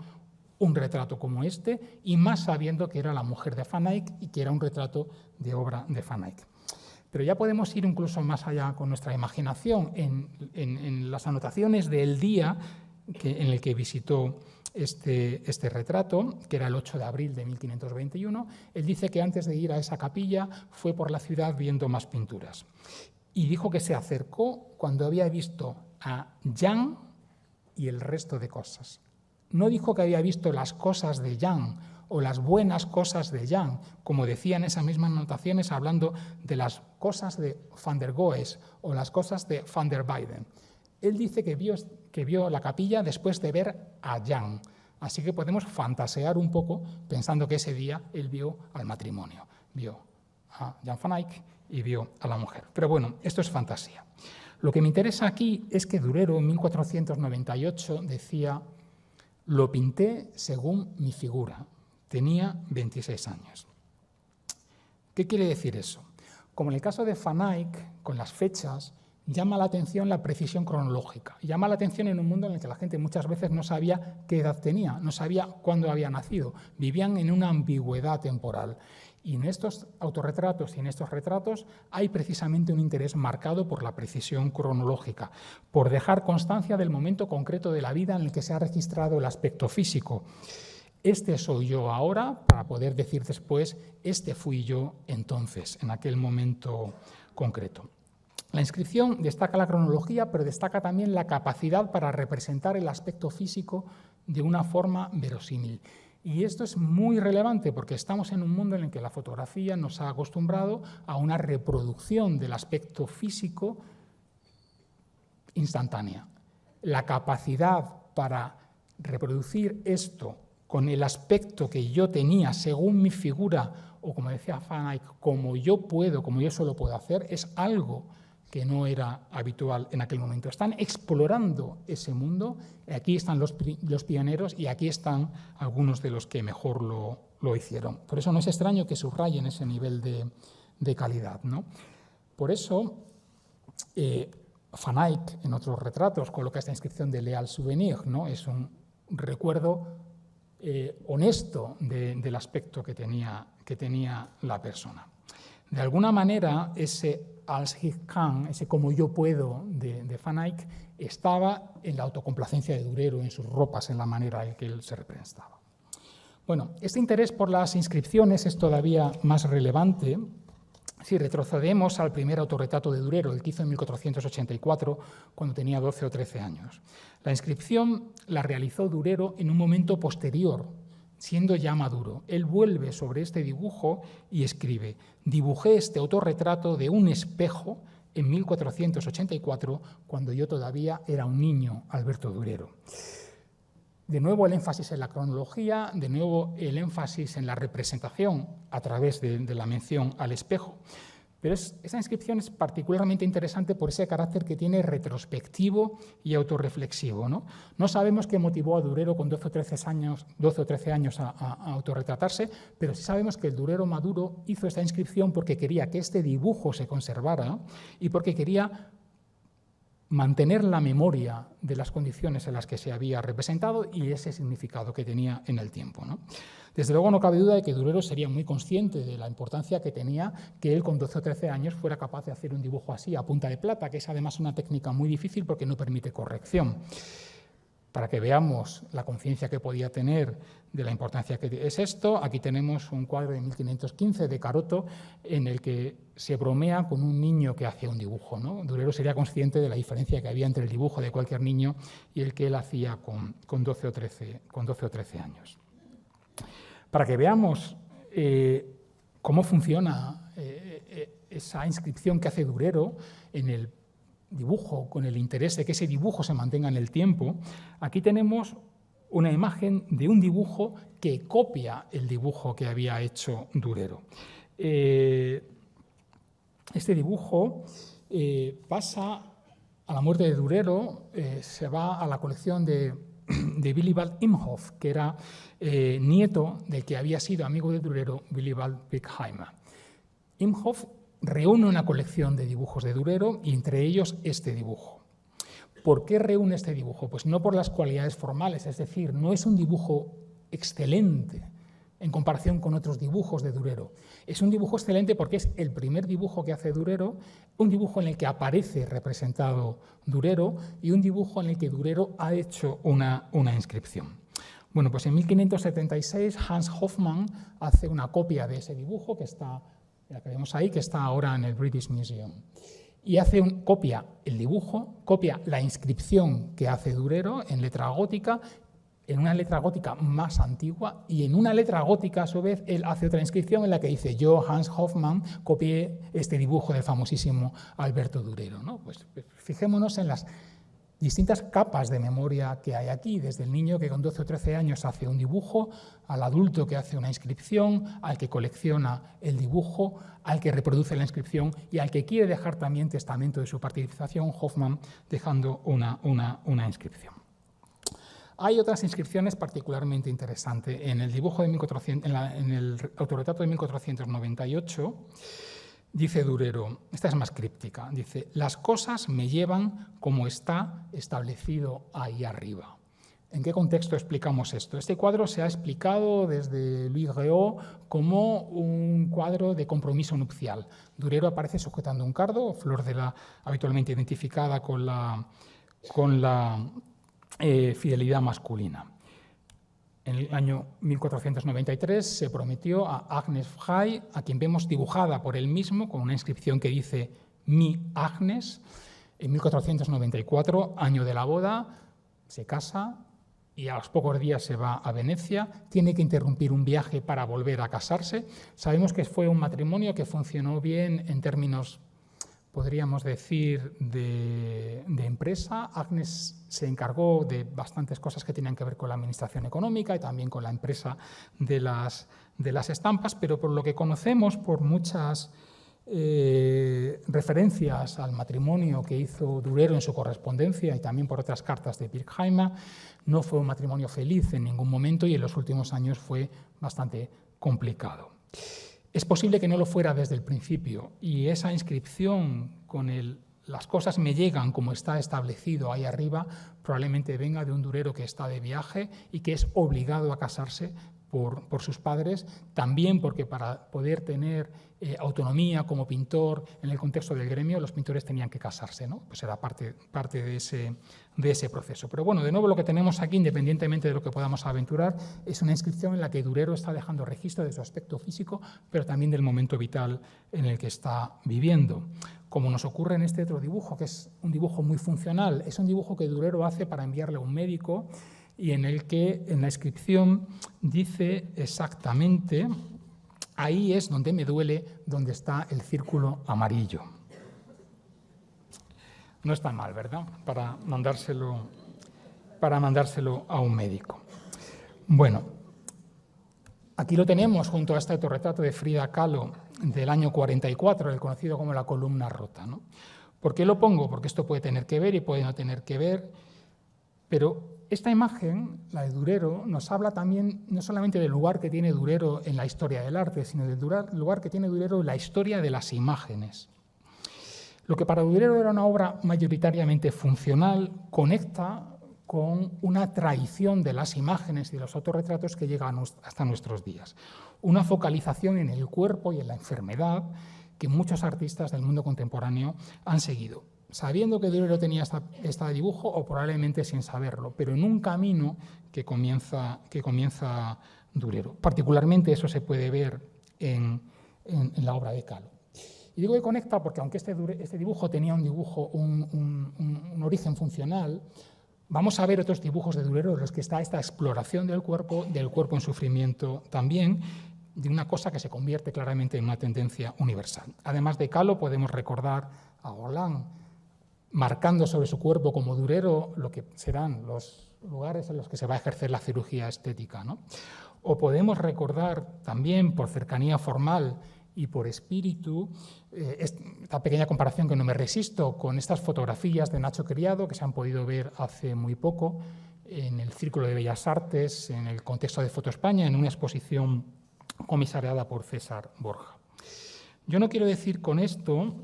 un retrato como este, y más sabiendo que era la mujer de Van Eyck y que era un retrato de obra de Van Eyck. Pero ya podemos ir incluso más allá con nuestra imaginación. En las anotaciones del día en el que visitó este retrato, que era el 8 de abril de 1521, él dice que antes de ir a esa capilla fue por la ciudad viendo más pinturas. Y dijo que se acercó cuando había visto a Jan y el resto de cosas. No dijo que había visto las cosas de Jan o las buenas cosas de Jan, como decían esas mismas anotaciones hablando de las cosas de Van der Goes o las cosas de Van der Weyden. Él dice que vio la capilla después de ver a Jan. Así que podemos fantasear un poco pensando que ese día él vio al matrimonio. Vio a Jan Van Eyck y vio a la mujer. Pero bueno, esto es fantasía. Lo que me interesa aquí es que Durero en 1498 decía: lo pinté según mi figura. Tenía 26 años. ¿Qué quiere decir eso? Como en el caso de Van Eyck, con las fechas, llama la atención la precisión cronológica. Llama la atención en un mundo en el que la gente muchas veces no sabía qué edad tenía, no sabía cuándo había nacido. Vivían en una ambigüedad temporal. Y en estos autorretratos y en estos retratos hay precisamente un interés marcado por la precisión cronológica, por dejar constancia del momento concreto de la vida en el que se ha registrado el aspecto físico. Este soy yo ahora, para poder decir después, este fui yo entonces, en aquel momento concreto. La inscripción destaca la cronología, pero destaca también la capacidad para representar el aspecto físico de una forma verosímil. Y esto es muy relevante porque estamos en un mundo en el que la fotografía nos ha acostumbrado a una reproducción del aspecto físico instantánea. La capacidad para reproducir esto con el aspecto que yo tenía según mi figura, o como decía Van Eyck, como yo puedo, como yo solo puedo hacer, es algo que no era habitual en aquel momento. Están explorando ese mundo, aquí están los pioneros y aquí están algunos de los que mejor lo hicieron. Por eso no es extraño que subrayen ese nivel de calidad, ¿no? Por eso, Van Eyck, en otros retratos, coloca esta inscripción de Leal Souvenir, ¿no? Es un recuerdo honesto del aspecto que tenía la persona. De alguna manera, ese als ich kann, ese como yo puedo de Van Eyck, estaba en la autocomplacencia de Durero, en sus ropas, en la manera en que él se representaba. Bueno, este interés por las inscripciones es todavía más relevante si retrocedemos al primer autorretrato de Durero, el que hizo en 1484, cuando tenía 12 o 13 años. La inscripción la realizó Durero en un momento posterior, siendo ya maduro. Él vuelve sobre este dibujo y escribe: dibujé este autorretrato de un espejo en 1484, cuando yo todavía era un niño, Alberto Durero. De nuevo el énfasis en la cronología, de nuevo el énfasis en la representación a través de la mención al espejo. Pero esa inscripción es particularmente interesante por ese carácter que tiene retrospectivo y autorreflexivo, ¿no? No sabemos qué motivó a Durero con 12 o 13 años a autorretratarse, pero sí sabemos que el Durero maduro hizo esta inscripción porque quería que este dibujo se conservara y porque quería mantener la memoria de las condiciones en las que se había representado y ese significado que tenía en el tiempo, ¿no? Desde luego no cabe duda de que Durero sería muy consciente de la importancia que tenía que él con 12 o 13 años fuera capaz de hacer un dibujo así a punta de plata, que es además una técnica muy difícil porque no permite corrección. Para que veamos la conciencia que podía tener de la importancia que es esto, aquí tenemos un cuadro de 1515 de Caroto en el que se bromea con un niño que hace un dibujo, ¿no? Durero sería consciente de la diferencia que había entre el dibujo de cualquier niño y el que él hacía con 12 o 13 años. Para que veamos cómo funciona esa inscripción que hace Durero en el dibujo, con el interés de que ese dibujo se mantenga en el tiempo, aquí tenemos una imagen de un dibujo que copia el dibujo que había hecho Durero. Este dibujo pasa a la muerte de Durero, se va a la colección de Willibald Imhoff, que era nieto del que había sido amigo de Durero, Willibald Pirkheimer. Imhoff reúne una colección de dibujos de Durero y entre ellos este dibujo. ¿Por qué reúne este dibujo? Pues no por las cualidades formales, es decir, no es un dibujo excelente en comparación con otros dibujos de Durero. Es un dibujo excelente porque es el primer dibujo que hace Durero, un dibujo en el que aparece representado Durero y un dibujo en el que Durero ha hecho una inscripción. Bueno, pues en 1576 Hans Hofmann hace una copia de ese dibujo que está, la que vemos ahí, que está ahora en el British Museum. Y copia el dibujo, copia la inscripción que hace Durero en letra gótica, en una letra gótica más antigua, y en una letra gótica, a su vez, él hace otra inscripción en la que dice: yo, Hans Hofmann, copié este dibujo del famosísimo Alberto Durero, ¿no? Pues fijémonos en las distintas capas de memoria que hay aquí, desde el niño que con 12 o 13 años hace un dibujo, al adulto que hace una inscripción, al que colecciona el dibujo, al que reproduce la inscripción y al que quiere dejar también testamento de su participación, Hofmann dejando una inscripción. Hay otras inscripciones particularmente interesantes. En el dibujo de 1400, en el autorretrato de 1498, dice Durero, esta es más críptica, dice: las cosas me llevan como está establecido ahí arriba. ¿En qué contexto explicamos esto? Este cuadro se ha explicado desde Louis Réau como un cuadro de compromiso nupcial. Durero aparece sujetando un cardo, flor de la habitualmente identificada con la fidelidad masculina. En el año 1493 se prometió a Agnes Frey, a quien vemos dibujada por él mismo con una inscripción que dice «Mi Agnes». En 1494, año de la boda, se casa y a los pocos días se va a Venecia, tiene que interrumpir un viaje para volver a casarse. Sabemos que fue un matrimonio que funcionó bien en términos, podríamos decir, de empresa. Agnes se encargó de bastantes cosas que tenían que ver con la administración económica y también con la empresa de las estampas, pero por lo que conocemos, por muchas referencias al matrimonio que hizo Durero en su correspondencia y también por otras cartas de Pirkheimer, no fue un matrimonio feliz en ningún momento y en los últimos años fue bastante complicado. Es posible que no lo fuera desde el principio y esa inscripción con las cosas me llegan como está establecido ahí arriba probablemente venga de un Durero que está de viaje y que es obligado a casarse por sus padres, también porque para poder tener autonomía como pintor en el contexto del gremio, los pintores tenían que casarse, ¿no? Pues era parte de ese proceso. Pero bueno, de nuevo lo que tenemos aquí, independientemente de lo que podamos aventurar, es una inscripción en la que Durero está dejando registro de su aspecto físico, pero también del momento vital en el que está viviendo. Como nos ocurre en este otro dibujo, que es un dibujo muy funcional, es un dibujo que Durero hace para enviarle a un médico y en el que en la inscripción dice exactamente: ahí es donde me duele, donde está el círculo amarillo. No está mal, ¿verdad? Para mandárselo para mandárselo a un médico. Bueno, aquí lo tenemos junto a este autorretrato de Frida Kahlo del año 44, el conocido como la columna rota, ¿no? ¿Por qué lo pongo? Porque esto puede tener que ver y puede no tener que ver, pero esta imagen, la de Durero, nos habla también no solamente del lugar que tiene Durero en la historia del arte, sino del lugar que tiene Durero en la historia de las imágenes. Lo que para Durero era una obra mayoritariamente funcional, conecta con una tradición de las imágenes y de los autorretratos que llega hasta nuestros días. Una focalización en el cuerpo y en la enfermedad que muchos artistas del mundo contemporáneo han seguido, sabiendo que Durero tenía este dibujo o probablemente sin saberlo, pero en un camino que comienza Durero. Particularmente eso se puede ver en la obra de Kahlo. Y digo que conecta porque aunque este dibujo tenía un origen funcional, vamos a ver otros dibujos de Durero en los que está esta exploración del cuerpo en sufrimiento también, de una cosa que se convierte claramente en una tendencia universal. Además de Kahlo, podemos recordar a Roland marcando sobre su cuerpo como Durero lo que serán los lugares en los que se va a ejercer la cirugía estética, ¿no? O podemos recordar también, por cercanía formal y por espíritu, esta pequeña comparación que no me resisto con estas fotografías de Nacho Criado que se han podido ver hace muy poco en el Círculo de Bellas Artes, en el contexto de Foto España, en una exposición comisariada por César Borja. Yo no quiero decir con esto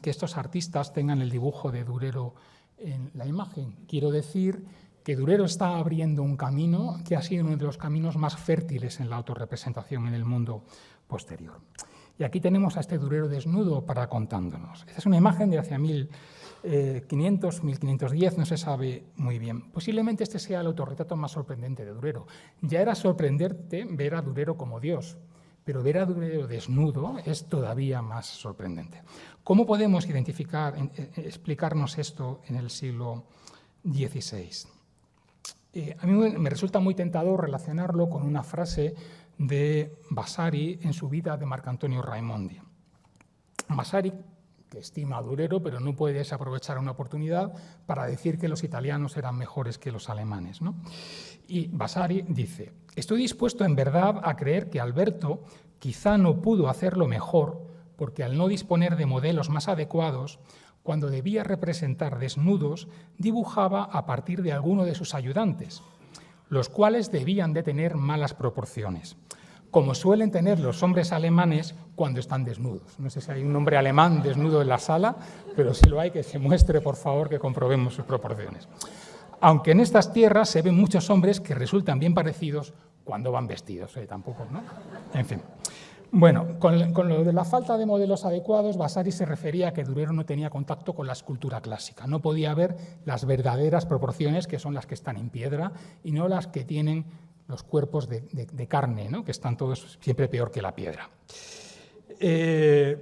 que estos artistas tengan el dibujo de Durero en la imagen. Quiero decir que Durero está abriendo un camino que ha sido uno de los caminos más fértiles en la autorrepresentación en el mundo posterior. Y aquí tenemos a este Durero desnudo para contándonos. Esta es una imagen de hacia 1500, 1510, no se sabe muy bien. Posiblemente este sea el autorretrato más sorprendente de Durero. Ya era sorprendente ver a Durero como Dios, pero ver a Durero desnudo es todavía más sorprendente. ¿Cómo podemos explicarnos esto en el siglo XVI? A mí me resulta muy tentador relacionarlo con una frase de Vasari en su vida de Marcantonio Raimondi. Vasari, que estima a Durero, pero no puede desaprovechar una oportunidad para decir que los italianos eran mejores que los alemanes, ¿no? Y Vasari dice: estoy dispuesto en verdad a creer que Alberto quizá no pudo hacerlo mejor porque al no disponer de modelos más adecuados, cuando debía representar desnudos, dibujaba a partir de alguno de sus ayudantes, los cuales debían de tener malas proporciones, como suelen tener los hombres alemanes cuando están desnudos. No sé si hay un hombre alemán desnudo en la sala, pero si lo hay, que se muestre, por favor, que comprobemos sus proporciones. Aunque en estas tierras se ven muchos hombres que resultan bien parecidos cuando van vestidos, tampoco, ¿no? En fin. Bueno, con lo de la falta de modelos adecuados, Vasari se refería a que Durero no tenía contacto con la escultura clásica, no podía ver las verdaderas proporciones, que son las que están en piedra, y no las que tienen los cuerpos de carne, ¿no? Que están todos siempre peor que la piedra. En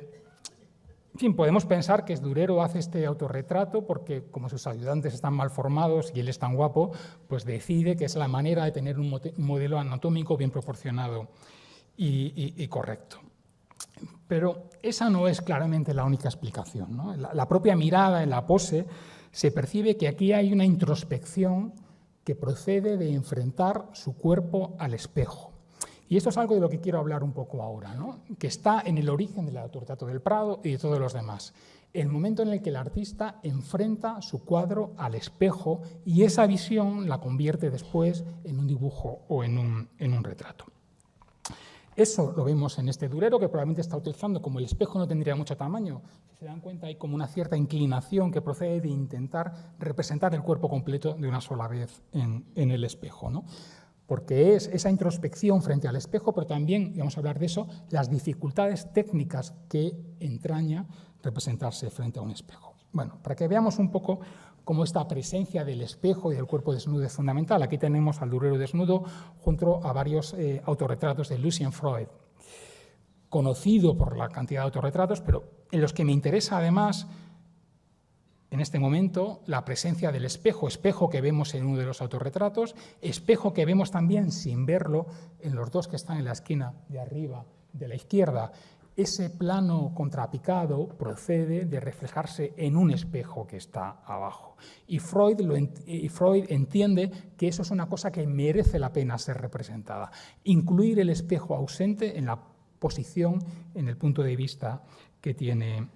fin, podemos pensar que Durero hace este autorretrato porque, como sus ayudantes están mal formados y él es tan guapo, pues decide que es la manera de tener un modelo anatómico bien proporcionado y correcto. Pero esa no es claramente la única explicación, ¿no? La propia mirada, en la pose, se percibe que aquí hay una introspección que procede de enfrentar su cuerpo al espejo. Y esto es algo de lo que quiero hablar un poco ahora, ¿no? Que está en el origen del autorretrato del Prado y de todos los demás. El momento en el que el artista enfrenta su cuadro al espejo y esa visión la convierte después en un dibujo o en un retrato. Eso lo vemos en este Durero, que probablemente está utilizando, como el espejo no tendría mucho tamaño, si se dan cuenta hay como una cierta inclinación que procede de intentar representar el cuerpo completo de una sola vez en el espejo, ¿no? Porque es esa introspección frente al espejo, pero también, y vamos a hablar de eso, las dificultades técnicas que entraña representarse frente a un espejo. Bueno, para que veamos un poco cómo esta presencia del espejo y del cuerpo desnudo es fundamental. Aquí tenemos al Durero desnudo junto a varios autorretratos de Lucien Freud, conocido por la cantidad de autorretratos, pero en los que me interesa además, en este momento, la presencia del espejo, espejo que vemos en uno de los autorretratos, espejo que vemos también sin verlo en los dos que están en la esquina de arriba de la izquierda, ese plano contrapicado procede de reflejarse en un espejo que está abajo. Y Freud entiende que eso es una cosa que merece la pena ser representada. Incluir el espejo ausente en la posición, en el punto de vista que tiene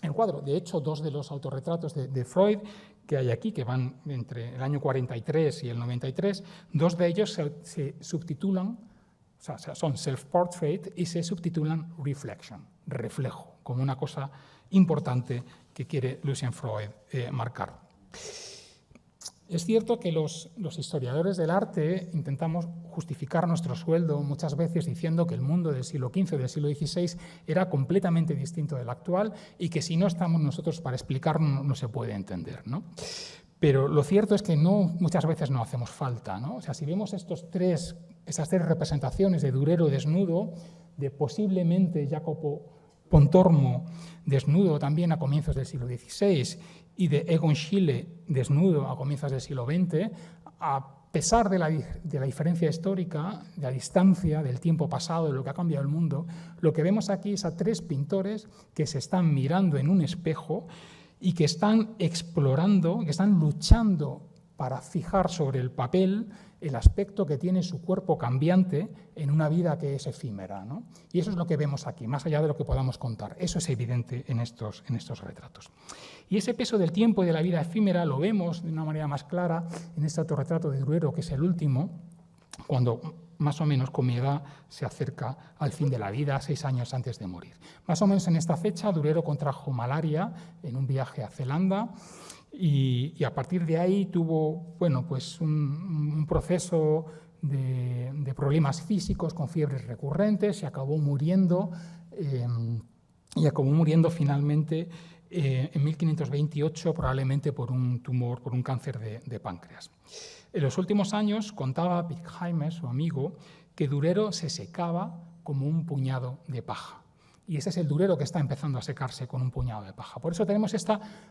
el cuadro. De hecho, dos de los autorretratos de Freud que hay aquí, que van entre el año 43 y el 93, dos de ellos se subtitulan, o sea, son self-portrait y se subtitulan reflection, reflejo, como una cosa importante que quiere Lucian Freud marcar. Es cierto que los historiadores del arte intentamos justificar nuestro sueldo muchas veces diciendo que el mundo del siglo XV o del siglo XVI era completamente distinto del actual y que si no estamos nosotros para explicarlo no se puede entender, ¿no? Pero lo cierto es que muchas veces no hacemos falta, ¿no? O sea, si vemos esas tres representaciones de Durero desnudo, de posiblemente Jacopo Pontormo desnudo también a comienzos del siglo XVI y de Egon Schiele desnudo a comienzos del siglo XX, a pesar de la diferencia histórica, de la distancia, del tiempo pasado, de lo que ha cambiado el mundo, lo que vemos aquí es a tres pintores que se están mirando en un espejo y que están explorando, que están luchando para fijar sobre el papel el aspecto que tiene su cuerpo cambiante en una vida que es efímera, ¿no? Y eso es lo que vemos aquí, más allá de lo que podamos contar. Eso es evidente en estos retratos. Y ese peso del tiempo y de la vida efímera lo vemos de una manera más clara en este autorretrato de Durero, que es el último, cuando más o menos con mi edad se acerca al fin de la vida, 6 años antes de morir. Más o menos en esta fecha Durero contrajo malaria en un viaje a Zelanda y a partir de ahí tuvo pues un proceso de problemas físicos con fiebres recurrentes y acabó muriendo finalmente en 1528 probablemente por un tumor, por un cáncer de páncreas. En los últimos años contaba Pirkheimer, su amigo, que Durero se secaba como un puñado de paja. Y ese es el Durero que está empezando a secarse con un puñado de paja. Por eso tenemos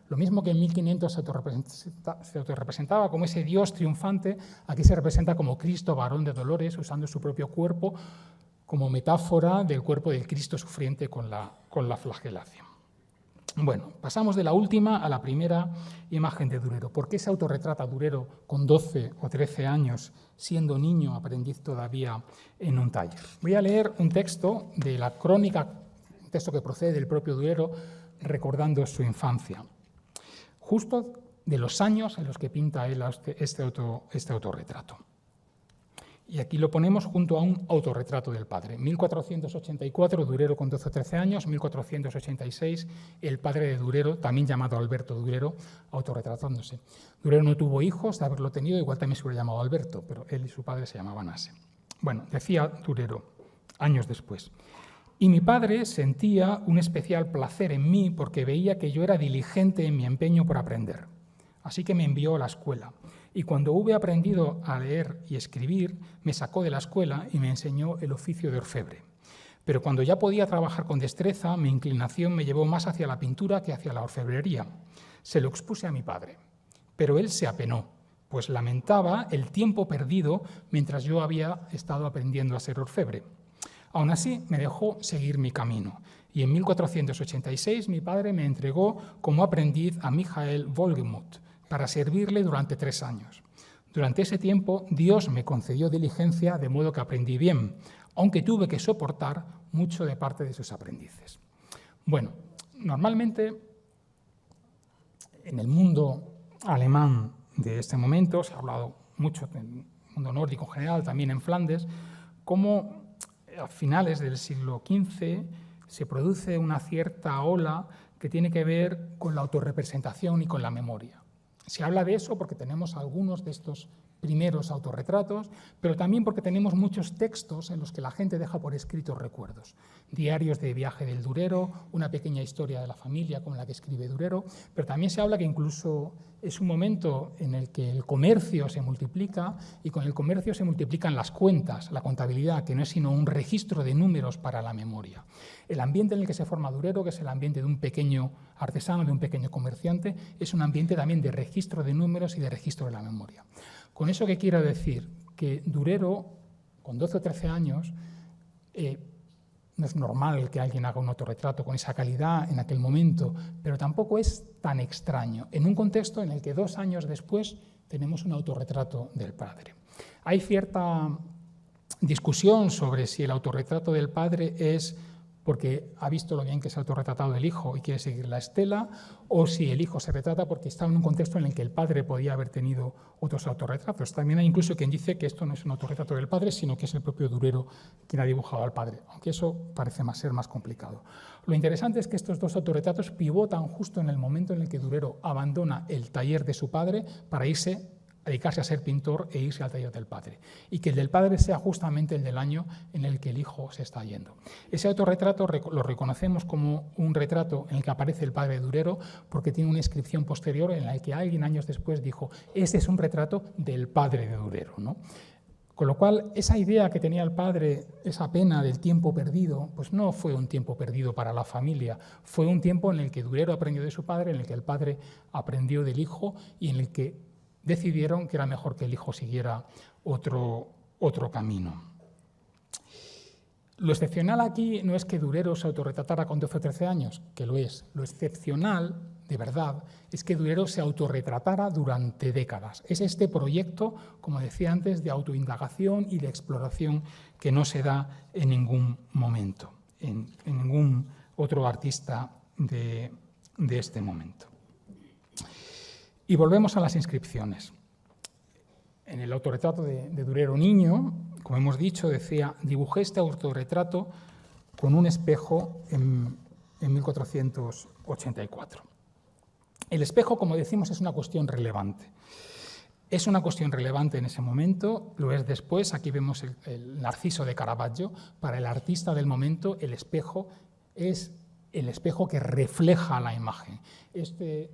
lo mismo que en 1500 se autorrepresentaba como ese Dios triunfante, aquí se representa como Cristo, varón de dolores, usando su propio cuerpo como metáfora del cuerpo del Cristo sufriente con la flagelación. Bueno, pasamos de la última a la primera imagen de Durero. ¿Por qué se autorretrata Durero con 12 o 13 años, siendo niño, aprendiz todavía en un taller? Voy a leer un texto de la crónica, un texto que procede del propio Durero, recordando su infancia, justo de los años en los que pinta él este autorretrato. Y aquí lo ponemos junto a un autorretrato del padre. 1484, Durero con 12 o 13 años. 1486, el padre de Durero, también llamado Alberto Durero, autorretratándose. Durero no tuvo hijos, de haberlo tenido, igual también se hubiera llamado Alberto, pero él y su padre se llamaban así. Bueno, decía Durero, años después: y mi padre sentía un especial placer en mí porque veía que yo era diligente en mi empeño por aprender. Así que me envió a la escuela. Y cuando hube aprendido a leer y escribir, me sacó de la escuela y me enseñó el oficio de orfebre. Pero cuando ya podía trabajar con destreza, mi inclinación me llevó más hacia la pintura que hacia la orfebrería. Se lo expuse a mi padre, pero él se apenó, pues lamentaba el tiempo perdido mientras yo había estado aprendiendo a ser orfebre. Aún así, me dejó seguir mi camino. Y en 1486 mi padre me entregó como aprendiz a Michael Wohlgemuth, para servirle durante 3 años. Durante ese tiempo, Dios me concedió diligencia, de modo que aprendí bien, aunque tuve que soportar mucho de parte de sus aprendices. Bueno, normalmente en el mundo alemán de este momento, se ha hablado mucho en el mundo nórdico en general, también en Flandes, cómo a finales del siglo XV se produce una cierta ola que tiene que ver con la autorrepresentación y con la memoria. Se habla de eso porque tenemos algunos de estos primeros autorretratos, pero también porque tenemos muchos textos en los que la gente deja por escrito recuerdos. Diarios de viaje del Durero, una pequeña historia de la familia como la que escribe Durero, pero también se habla que incluso es un momento en el que el comercio se multiplica y con el comercio se multiplican las cuentas, la contabilidad, que no es sino un registro de números para la memoria. El ambiente en el que se forma Durero, que es el ambiente de un pequeño artesano, de un pequeño comerciante, es un ambiente también de registro de números y de registro de la memoria. Con eso, ¿qué quiero decir? Que Durero, con 12 o 13 años, no es normal que alguien haga un autorretrato con esa calidad en aquel momento, pero tampoco es tan extraño, en un contexto en el que 2 años después tenemos un autorretrato del padre. Hay cierta discusión sobre si el autorretrato del padre es porque ha visto lo bien que se ha autorretratado el hijo y quiere seguir la estela, o si el hijo se retrata porque está en un contexto en el que el padre podía haber tenido otros autorretratos. También hay incluso quien dice que esto no es un autorretrato del padre, sino que es el propio Durero quien ha dibujado al padre, aunque eso parece ser más complicado. Lo interesante es que estos 2 autorretratos pivotan justo en el momento en el que Durero abandona el taller de su padre para dedicarse a ser pintor e irse al taller del padre, y que el del padre sea justamente el del año en el que el hijo se está yendo. Ese autorretrato lo reconocemos como un retrato en el que aparece el padre de Durero porque tiene una inscripción posterior en la que alguien años después dijo: este es un retrato del padre de Durero, ¿no? Con lo cual, esa idea que tenía el padre, esa pena del tiempo perdido, pues no fue un tiempo perdido para la familia, fue un tiempo en el que Durero aprendió de su padre, en el que el padre aprendió del hijo y en el que decidieron que era mejor que el hijo siguiera otro camino. Lo excepcional aquí no es que Durero se autorretratara con 12 o 13 años, que lo es. Lo excepcional, de verdad, es que Durero se autorretratara durante décadas. Es este proyecto, como decía antes, de autoindagación y de exploración que no se da en ningún momento, en ningún otro artista de este momento. Y volvemos a las inscripciones. En el autorretrato de Durero niño, como hemos dicho, decía: dibujé este autorretrato con un espejo en 1484. El espejo, como decimos, es una cuestión relevante. Es una cuestión relevante en ese momento, lo es después. Aquí vemos el Narciso de Caravaggio. Para el artista del momento, el espejo es el espejo que refleja la imagen. Este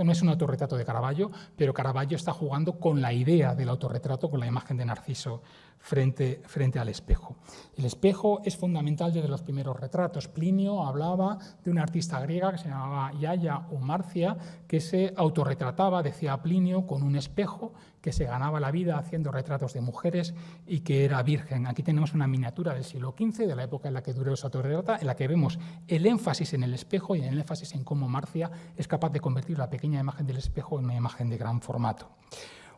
no es un autorretrato de Caravaggio, pero Caravaggio está jugando con la idea del autorretrato, con la imagen de Narciso frente al espejo. El espejo es fundamental desde los primeros retratos. Plinio hablaba de una artista griega que se llamaba Iaia o Marcia, que se autorretrataba, decía Plinio, con un espejo, que se ganaba la vida haciendo retratos de mujeres y que era virgen. Aquí tenemos una miniatura del siglo XV, de la época en la que Durero se autorretrata, en la que vemos el énfasis en el espejo y el énfasis en cómo Marcia es capaz de convertir la pequeña imagen del espejo en una imagen de gran formato.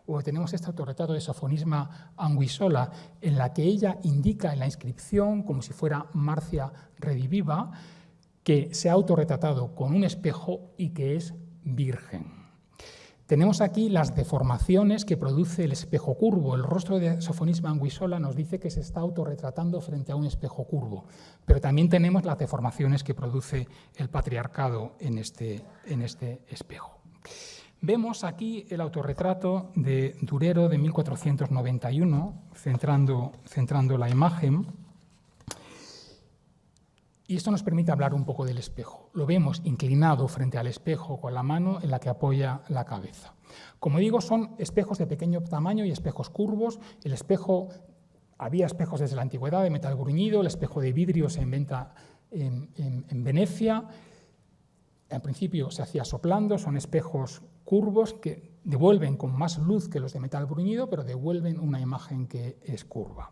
O tenemos este autorretrato de Sofonisba Anguissola, en la que ella indica en la inscripción, como si fuera Marcia rediviva, que se ha autorretratado con un espejo y que es virgen. Tenemos aquí las deformaciones que produce el espejo curvo. El rostro de Sofonisba Anguissola nos dice que se está autorretratando frente a un espejo curvo, pero también tenemos las deformaciones que produce el patriarcado en este espejo. Vemos aquí el autorretrato de Durero de 1491, centrando la imagen. Y esto nos permite hablar un poco del espejo. Lo vemos inclinado frente al espejo con la mano en la que apoya la cabeza. Como digo, son espejos de pequeño tamaño y espejos curvos. Había espejos desde la antigüedad de metal bruñido, el espejo de vidrio se inventa en Venecia. En principio se hacía soplando, son espejos curvos que devuelven con más luz que los de metal bruñido, pero devuelven una imagen que es curva.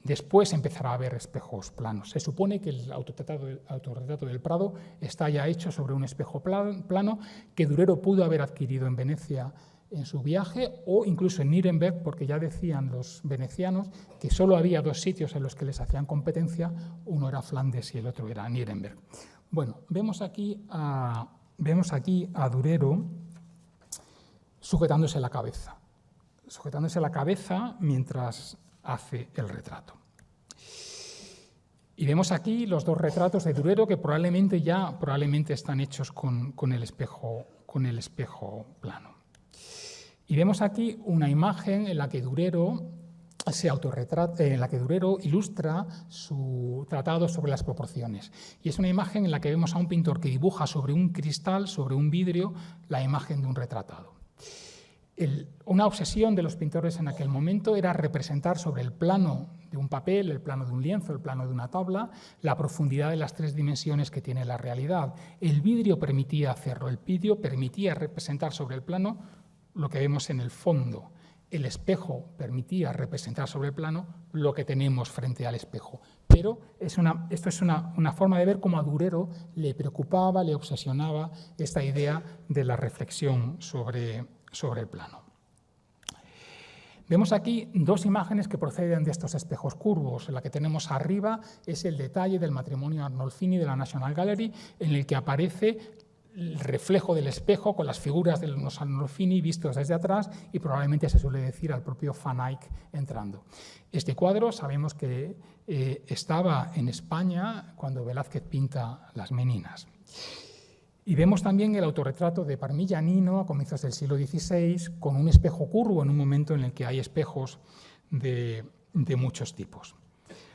Después empezará a haber espejos planos. Se supone que el autorretrato del Prado está ya hecho sobre un espejo plano que Durero pudo haber adquirido en Venecia en su viaje o incluso en Nuremberg, porque ya decían los venecianos que solo había 2 sitios en los que les hacían competencia, uno era Flandes y el otro era Nuremberg. Bueno, vemos aquí a Durero sujetándose la cabeza mientras hace el retrato. Y vemos aquí los 2 retratos de Durero que probablemente están hechos con el espejo plano. Y vemos aquí una imagen en la que Durero ilustra su tratado sobre las proporciones. Y es una imagen en la que vemos a un pintor que dibuja sobre un cristal, sobre un vidrio, la imagen de un retratado. Una obsesión de los pintores en aquel momento era representar sobre el plano de un papel, el plano de un lienzo, el plano de una tabla, la profundidad de las 3 dimensiones que tiene la realidad. El vidrio permitía hacerlo, el vidrio permitía representar sobre el plano lo que vemos en el fondo. el espejo permitía representar sobre el plano lo que tenemos frente al espejo. Pero esto es una forma de ver cómo a Durero le preocupaba, le obsesionaba esta idea de la reflexión sobre el plano. Vemos aquí dos imágenes que proceden de estos espejos curvos. La que tenemos arriba es el detalle del matrimonio Arnolfini de la National Gallery, en el que aparece el reflejo del espejo con las figuras de los Arnolfini vistos desde atrás y probablemente se suele decir al propio Van Eyck entrando. Este cuadro sabemos que estaba en España cuando Velázquez pinta Las Meninas. Y vemos también el autorretrato de Parmigianino a comienzos del siglo XVI con un espejo curvo en un momento en el que hay espejos de muchos tipos.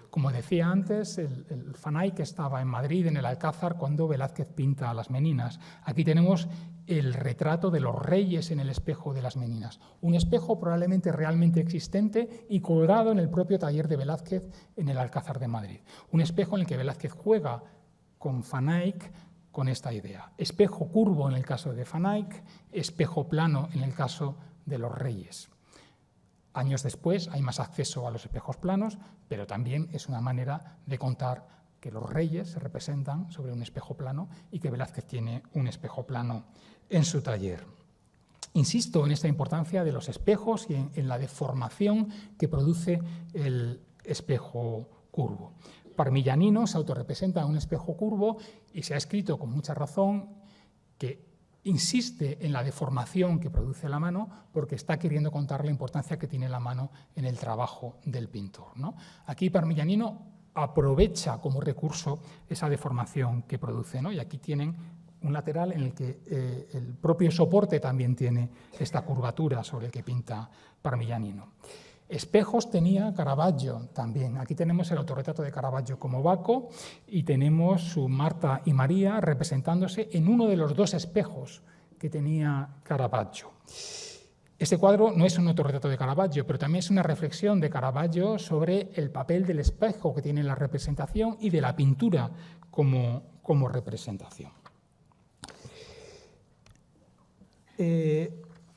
Como decía antes, el Van Eyck estaba en Madrid, en el Alcázar, cuando Velázquez pinta Las Meninas. Aquí tenemos el retrato de los reyes en el espejo de Las Meninas. Un espejo probablemente realmente existente y colgado en el propio taller de Velázquez en el Alcázar de Madrid. Un espejo en el que Velázquez juega con Van Eyck con esta idea. Espejo curvo en el caso de Van Eyck, espejo plano en el caso de los reyes. Años después hay más acceso a los espejos planos, pero también es una manera de contar que los reyes se representan sobre un espejo plano y que Velázquez tiene un espejo plano en su taller. Insisto en esta importancia de los espejos y en la deformación que produce el espejo curvo. Parmigianino se autorrepresenta en un espejo curvo y se ha escrito con mucha razón que insiste en la deformación que produce la mano porque está queriendo contar la importancia que tiene la mano en el trabajo del pintor, ¿no? Aquí Parmigianino aprovecha como recurso esa deformación que produce, ¿no? Y aquí tienen un lateral en el que el propio soporte también tiene esta curvatura sobre el que pinta Parmigianino. Espejos tenía Caravaggio también. Aquí tenemos el autorretrato de Caravaggio como Baco y tenemos su Marta y María representándose en uno de los dos espejos que tenía Caravaggio. Este cuadro no es un autorretrato de Caravaggio, pero también es una reflexión de Caravaggio sobre el papel del espejo que tiene la representación y de la pintura como representación.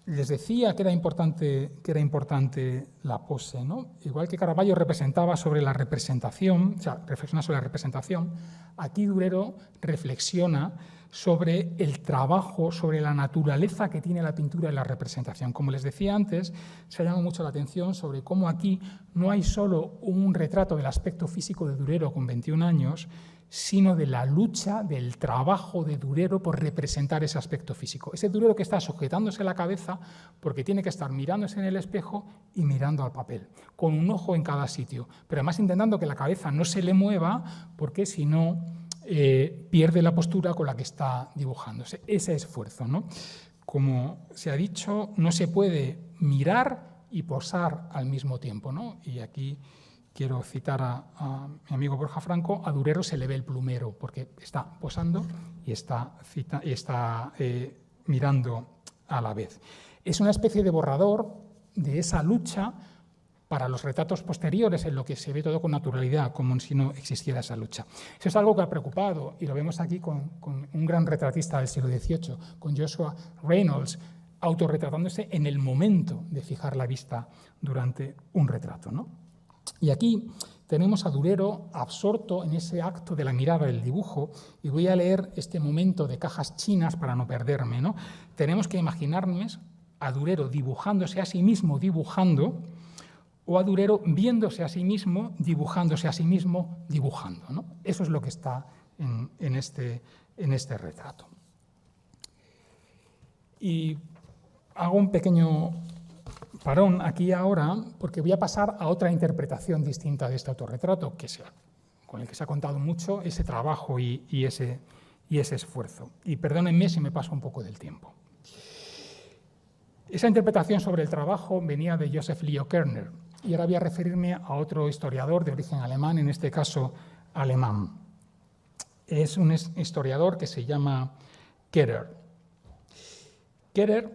Les decía que era importante la pose, ¿no? Igual que Caravaggio representaba sobre la representación, o sea, reflexiona sobre la representación, aquí Durero reflexiona sobre el trabajo, sobre la naturaleza que tiene la pintura en la representación. Como les decía antes, se ha llamado mucho la atención sobre cómo aquí no hay solo un retrato del aspecto físico de Durero con 21 años, sino de la lucha, del trabajo de Durero por representar ese aspecto físico. Ese Durero que está sujetándose la cabeza porque tiene que estar mirándose en el espejo y mirando al papel, con un ojo en cada sitio, pero además intentando que la cabeza no se le mueva porque si no pierde la postura con la que está dibujándose. Ese esfuerzo, ¿no? Como se ha dicho, no se puede mirar y posar al mismo tiempo, ¿no? Y aquí quiero citar a mi amigo Borja Franco, a Durero se le ve el plumero porque está posando y está mirando a la vez. Es una especie de borrador de esa lucha para los retratos posteriores, en lo que se ve todo con naturalidad, como si no existiera esa lucha. Eso es algo que ha preocupado, y lo vemos aquí con un gran retratista del siglo XVIII, con Joshua Reynolds, autorretratándose en el momento de fijar la vista durante un retrato, ¿no? Y aquí tenemos a Durero absorto en ese acto de la mirada del dibujo, y voy a leer este momento de cajas chinas para no perderme, ¿no? Tenemos que imaginarnos a Durero dibujándose a sí mismo, dibujando, o a Durero viéndose a sí mismo, dibujándose a sí mismo, dibujando, ¿no? Eso es lo que está en este retrato. Y hago un pequeño parón aquí ahora, porque voy a pasar a otra interpretación distinta de este autorretrato, con el que se ha contado mucho ese trabajo y ese esfuerzo. Y perdónenme si me paso un poco del tiempo. Esa interpretación sobre el trabajo venía de Joseph Leo Kerner, y ahora voy a referirme a otro historiador de origen alemán, en este caso alemán. Es un historiador que se llama Kehrer.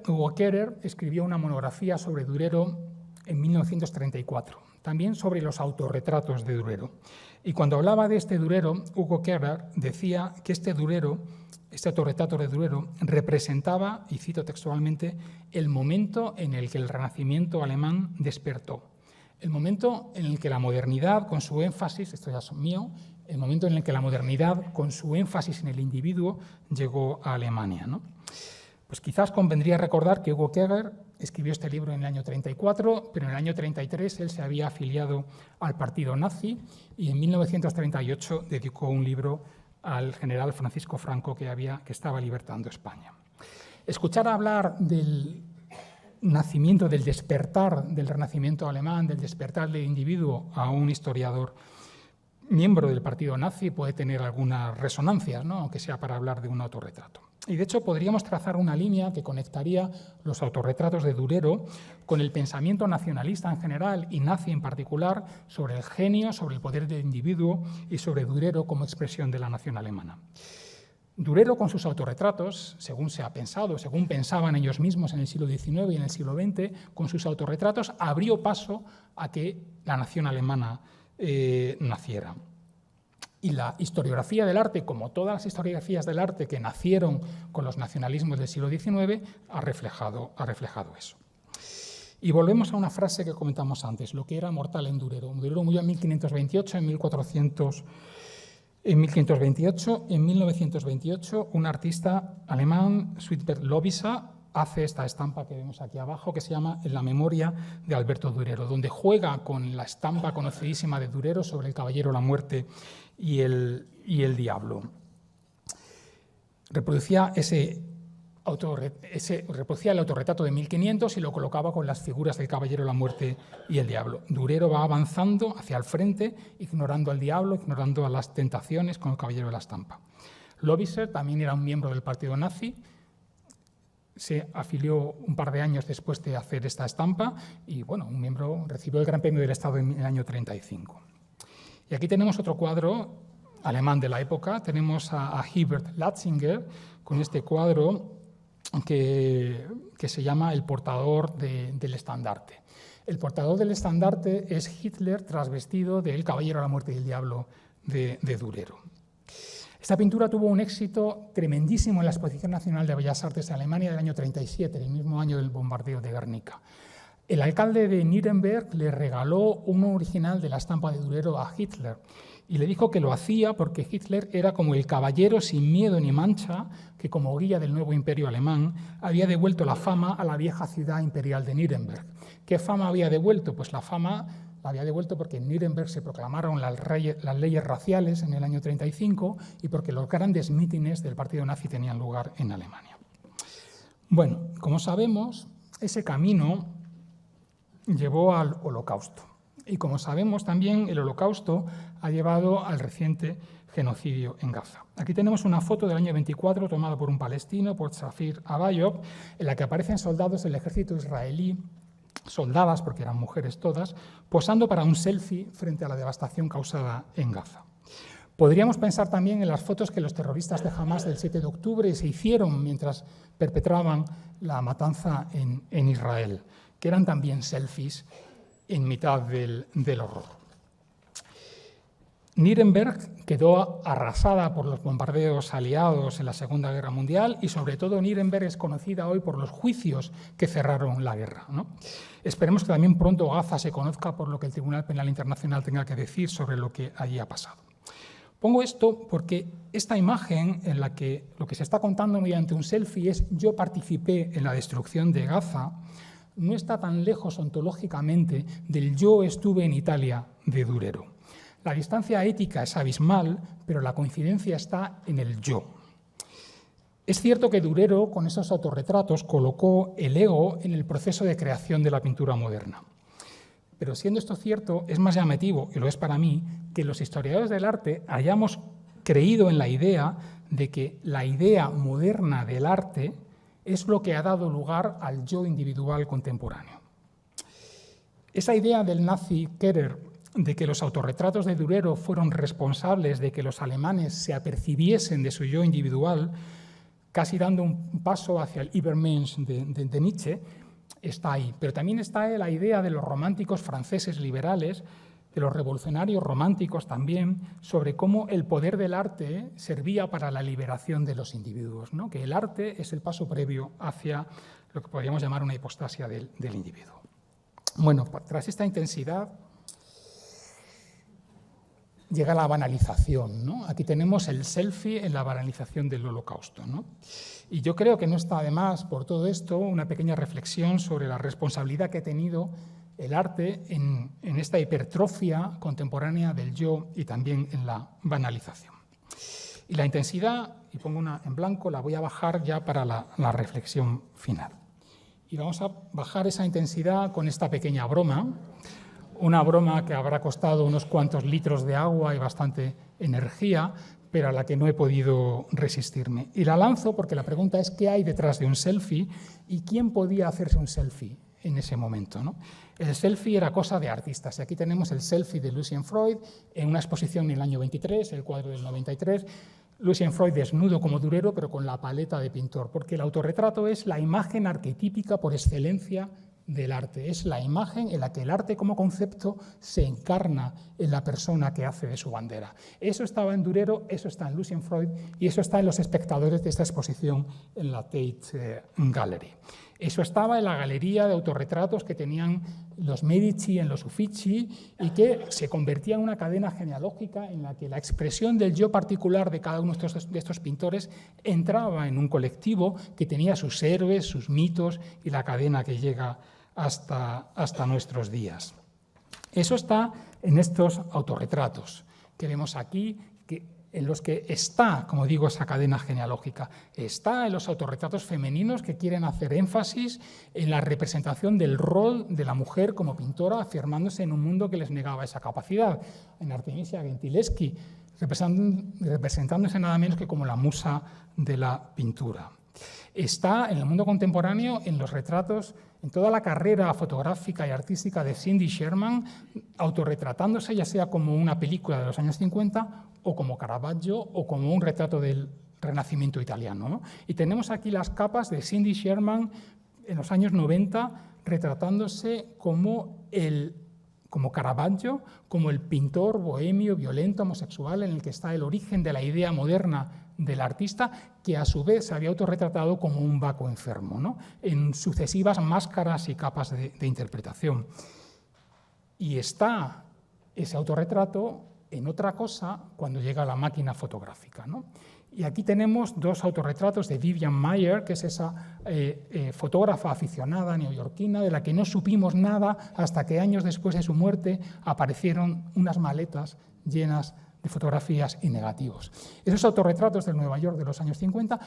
Hugo Kehrer escribió una monografía sobre Durero en 1934, también sobre los autorretratos de Durero. Y cuando hablaba de este Durero, Hugo Kehrer decía que este Durero este autorretrato de Durero, representaba, y cito textualmente, el momento en el que el Renacimiento alemán despertó. El momento en el que la modernidad, con su énfasis, esto ya es mío, el momento en el que la modernidad, con su énfasis en el individuo, llegó a Alemania, ¿no? Pues quizás convendría recordar que Hugo Käger escribió este libro en el año 34, pero en el año 33 él se había afiliado al partido nazi y en 1938 dedicó un libro al general Francisco Franco que estaba libertando España. Escuchar hablar del nacimiento, del despertar del Renacimiento alemán, del despertar del individuo a un historiador miembro del partido nazi puede tener algunas resonancias, ¿no? Aunque sea para hablar de un autorretrato. Y de hecho podríamos trazar una línea que conectaría los autorretratos de Durero con el pensamiento nacionalista en general y nazi en particular sobre el genio, sobre el poder del individuo y sobre Durero como expresión de la nación alemana. Durero, con sus autorretratos, según se ha pensado, según pensaban ellos mismos en el siglo XIX y en el siglo XX, con sus autorretratos abrió paso a que la nación alemana naciera. Y la historiografía del arte, como todas las historiografías del arte que nacieron con los nacionalismos del siglo XIX, ha reflejado eso. Y volvemos a una frase que comentamos antes, lo que era mortal en Durero. Durero murió en 1528, en 1928, un artista alemán, Suitbert Lovisa, hace esta estampa que vemos aquí abajo, que se llama En la memoria de Alberto Durero, donde juega con la estampa conocidísima de Durero sobre el caballero, la muerte y el diablo. Reproducía el autorretrato de 1500 y lo colocaba con las figuras del caballero, la muerte y el diablo. Durero va avanzando hacia el frente, ignorando al diablo, ignorando a las tentaciones con el caballero de la estampa. Loviser también era un miembro del partido nazi, se afilió un par de años después de hacer esta estampa y, bueno, un miembro recibió el Gran Premio del Estado en el año 35. Y aquí tenemos otro cuadro alemán de la época, tenemos a Hubert Latzinger con este cuadro que se llama El portador del estandarte. El portador del estandarte es Hitler trasvestido del caballero, la muerte y el diablo de Durero. Esta pintura tuvo un éxito tremendísimo en la Exposición Nacional de Bellas Artes de Alemania del año 37, el mismo año del bombardeo de Guernica. El alcalde de Nuremberg le regaló un original de la estampa de Durero a Hitler y le dijo que lo hacía porque Hitler era como el caballero sin miedo ni mancha que, como guía del nuevo imperio alemán, había devuelto la fama a la vieja ciudad imperial de Nuremberg. ¿Qué fama había devuelto? Pues la fama la había devuelto porque en Nuremberg se proclamaron las leyes raciales en el año 35 y porque los grandes mítines del partido nazi tenían lugar en Alemania. Bueno, como sabemos, ese camino llevó al Holocausto. Y como sabemos también, el Holocausto ha llevado al reciente genocidio en Gaza. Aquí tenemos una foto del año 24 tomada por un palestino, por Zafir Abayov, en la que aparecen soldados del ejército israelí, soldadas, porque eran mujeres todas, posando para un selfie frente a la devastación causada en Gaza. Podríamos pensar también en las fotos que los terroristas de Hamás del 7 de octubre se hicieron mientras perpetraban la matanza en Israel, que eran también selfies en mitad del horror. Nuremberg quedó arrasada por los bombardeos aliados en la Segunda Guerra Mundial y sobre todo Nuremberg es conocida hoy por los juicios que cerraron la guerra, ¿no? Esperemos que también pronto Gaza se conozca por lo que el Tribunal Penal Internacional tenga que decir sobre lo que allí ha pasado. Pongo esto porque esta imagen en la que lo que se está contando mediante un selfie es yo participé en la destrucción de Gaza, no está tan lejos ontológicamente del yo estuve en Italia de Durero. La distancia ética es abismal, pero la coincidencia está en el yo. Es cierto que Durero, con esos autorretratos, colocó el ego en el proceso de creación de la pintura moderna. Pero siendo esto cierto, es más llamativo, y lo es para mí, que los historiadores del arte hayamos creído en la idea de que la idea moderna del arte es lo que ha dado lugar al yo individual contemporáneo. Esa idea del nazi Kehrer de que los autorretratos de Durero fueron responsables de que los alemanes se apercibiesen de su yo individual, casi dando un paso hacia el Übermensch de Nietzsche, está ahí. Pero también está la idea de los románticos franceses liberales, de los revolucionarios románticos también, sobre cómo el poder del arte servía para la liberación de los individuos, ¿no? Que el arte es el paso previo hacia lo que podríamos llamar una hipostasia del individuo. Bueno, tras esta intensidad llega la banalización, ¿no? Aquí tenemos el selfie en la banalización del Holocausto, ¿no? Y yo creo que no está de más, por todo esto, una pequeña reflexión sobre la responsabilidad que ha tenido el arte en esta hipertrofia contemporánea del yo y también en la banalización. Y la intensidad, y pongo una en blanco, la voy a bajar ya para la reflexión final. Y vamos a bajar esa intensidad con esta pequeña broma, una broma que habrá costado unos cuantos litros de agua y bastante energía, pero a la que no he podido resistirme. Y la lanzo porque la pregunta es ¿qué hay detrás de un selfie? ¿Y quién podía hacerse un selfie en ese momento, ¿no? El selfie era cosa de artistas. Y aquí tenemos el selfie de Lucian Freud en una exposición en el año 23, el cuadro del 93. Lucian Freud desnudo como Durero, pero con la paleta de pintor, porque el autorretrato es la imagen arquetípica por excelencia del arte. Es la imagen en la que el arte como concepto se encarna en la persona que hace de su bandera. Eso estaba en Durero, eso está en Lucian Freud y eso está en los espectadores de esta exposición en la Tate Gallery. Eso estaba en la galería de autorretratos que tenían los Medici en los Uffizi y que se convertía en una cadena genealógica en la que la expresión del yo particular de cada uno de estos pintores entraba en un colectivo que tenía sus héroes, sus mitos y la cadena que llega hasta nuestros días. Eso está en estos autorretratos que vemos aquí, en los que está, como digo, esa cadena genealógica. Está en los autorretratos femeninos que quieren hacer énfasis en la representación del rol de la mujer como pintora, afirmándose en un mundo que les negaba esa capacidad. En Artemisia Gentileschi, representándose nada menos que como la musa de la pintura. Está en el mundo contemporáneo, en los retratos, en toda la carrera fotográfica y artística de Cindy Sherman, autorretratándose ya sea como una película de los años 50 o como Caravaggio o como un retrato del Renacimiento italiano, ¿no? Y tenemos aquí las capas de Cindy Sherman en los años 90 retratándose como Caravaggio, como el pintor bohemio, violento, homosexual, en el que está el origen de la idea moderna del artista, que a su vez se había autorretratado como un Baco enfermo, ¿no? En sucesivas máscaras y capas de interpretación. Y está ese autorretrato en otra cosa cuando llega la máquina fotográfica, ¿no? Y aquí tenemos dos autorretratos de Vivian Maier, que es esa fotógrafa aficionada neoyorquina de la que no supimos nada hasta que años después de su muerte aparecieron unas maletas llenas de fotografías y negativos. Esos autorretratos de Nueva York de los años 50,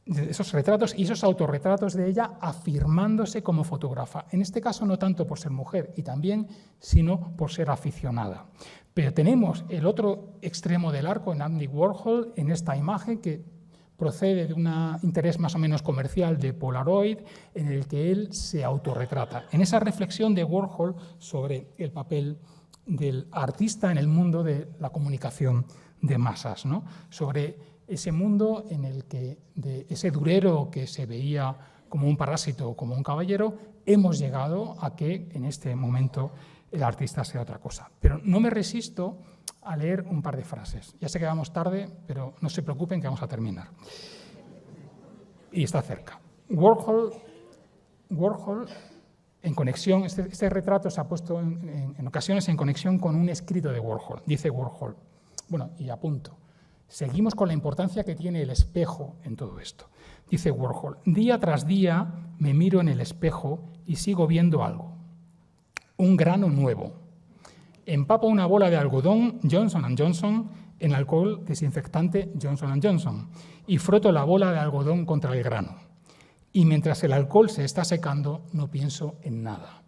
esos retratos y esos autorretratos de ella afirmándose como fotógrafa, en este caso no tanto por ser mujer y también, sino por ser aficionada. Pero tenemos el otro extremo del arco en Andy Warhol, en esta imagen que procede de un interés más o menos comercial de Polaroid, en el que él se autorretrata. En esa reflexión de Warhol sobre el papel del artista en el mundo de la comunicación de masas, ¿no? Sobre ese mundo en el que de ese Durero que se veía como un parásito o como un caballero, hemos llegado a que en este momento el artista sea otra cosa. Pero no me resisto a leer un par de frases. Ya sé que vamos tarde, pero no se preocupen que vamos a terminar. Y está cerca. Warhol en conexión, este retrato se ha puesto en ocasiones en conexión con un escrito de Warhol. Dice Warhol, bueno, y apunto, seguimos con la importancia que tiene el espejo en todo esto. Dice Warhol, día tras día me miro en el espejo y sigo viendo algo. Un grano nuevo. Empapo una bola de algodón Johnson & Johnson en alcohol desinfectante Johnson & Johnson y froto la bola de algodón contra el grano. Y mientras el alcohol se está secando, no pienso en nada.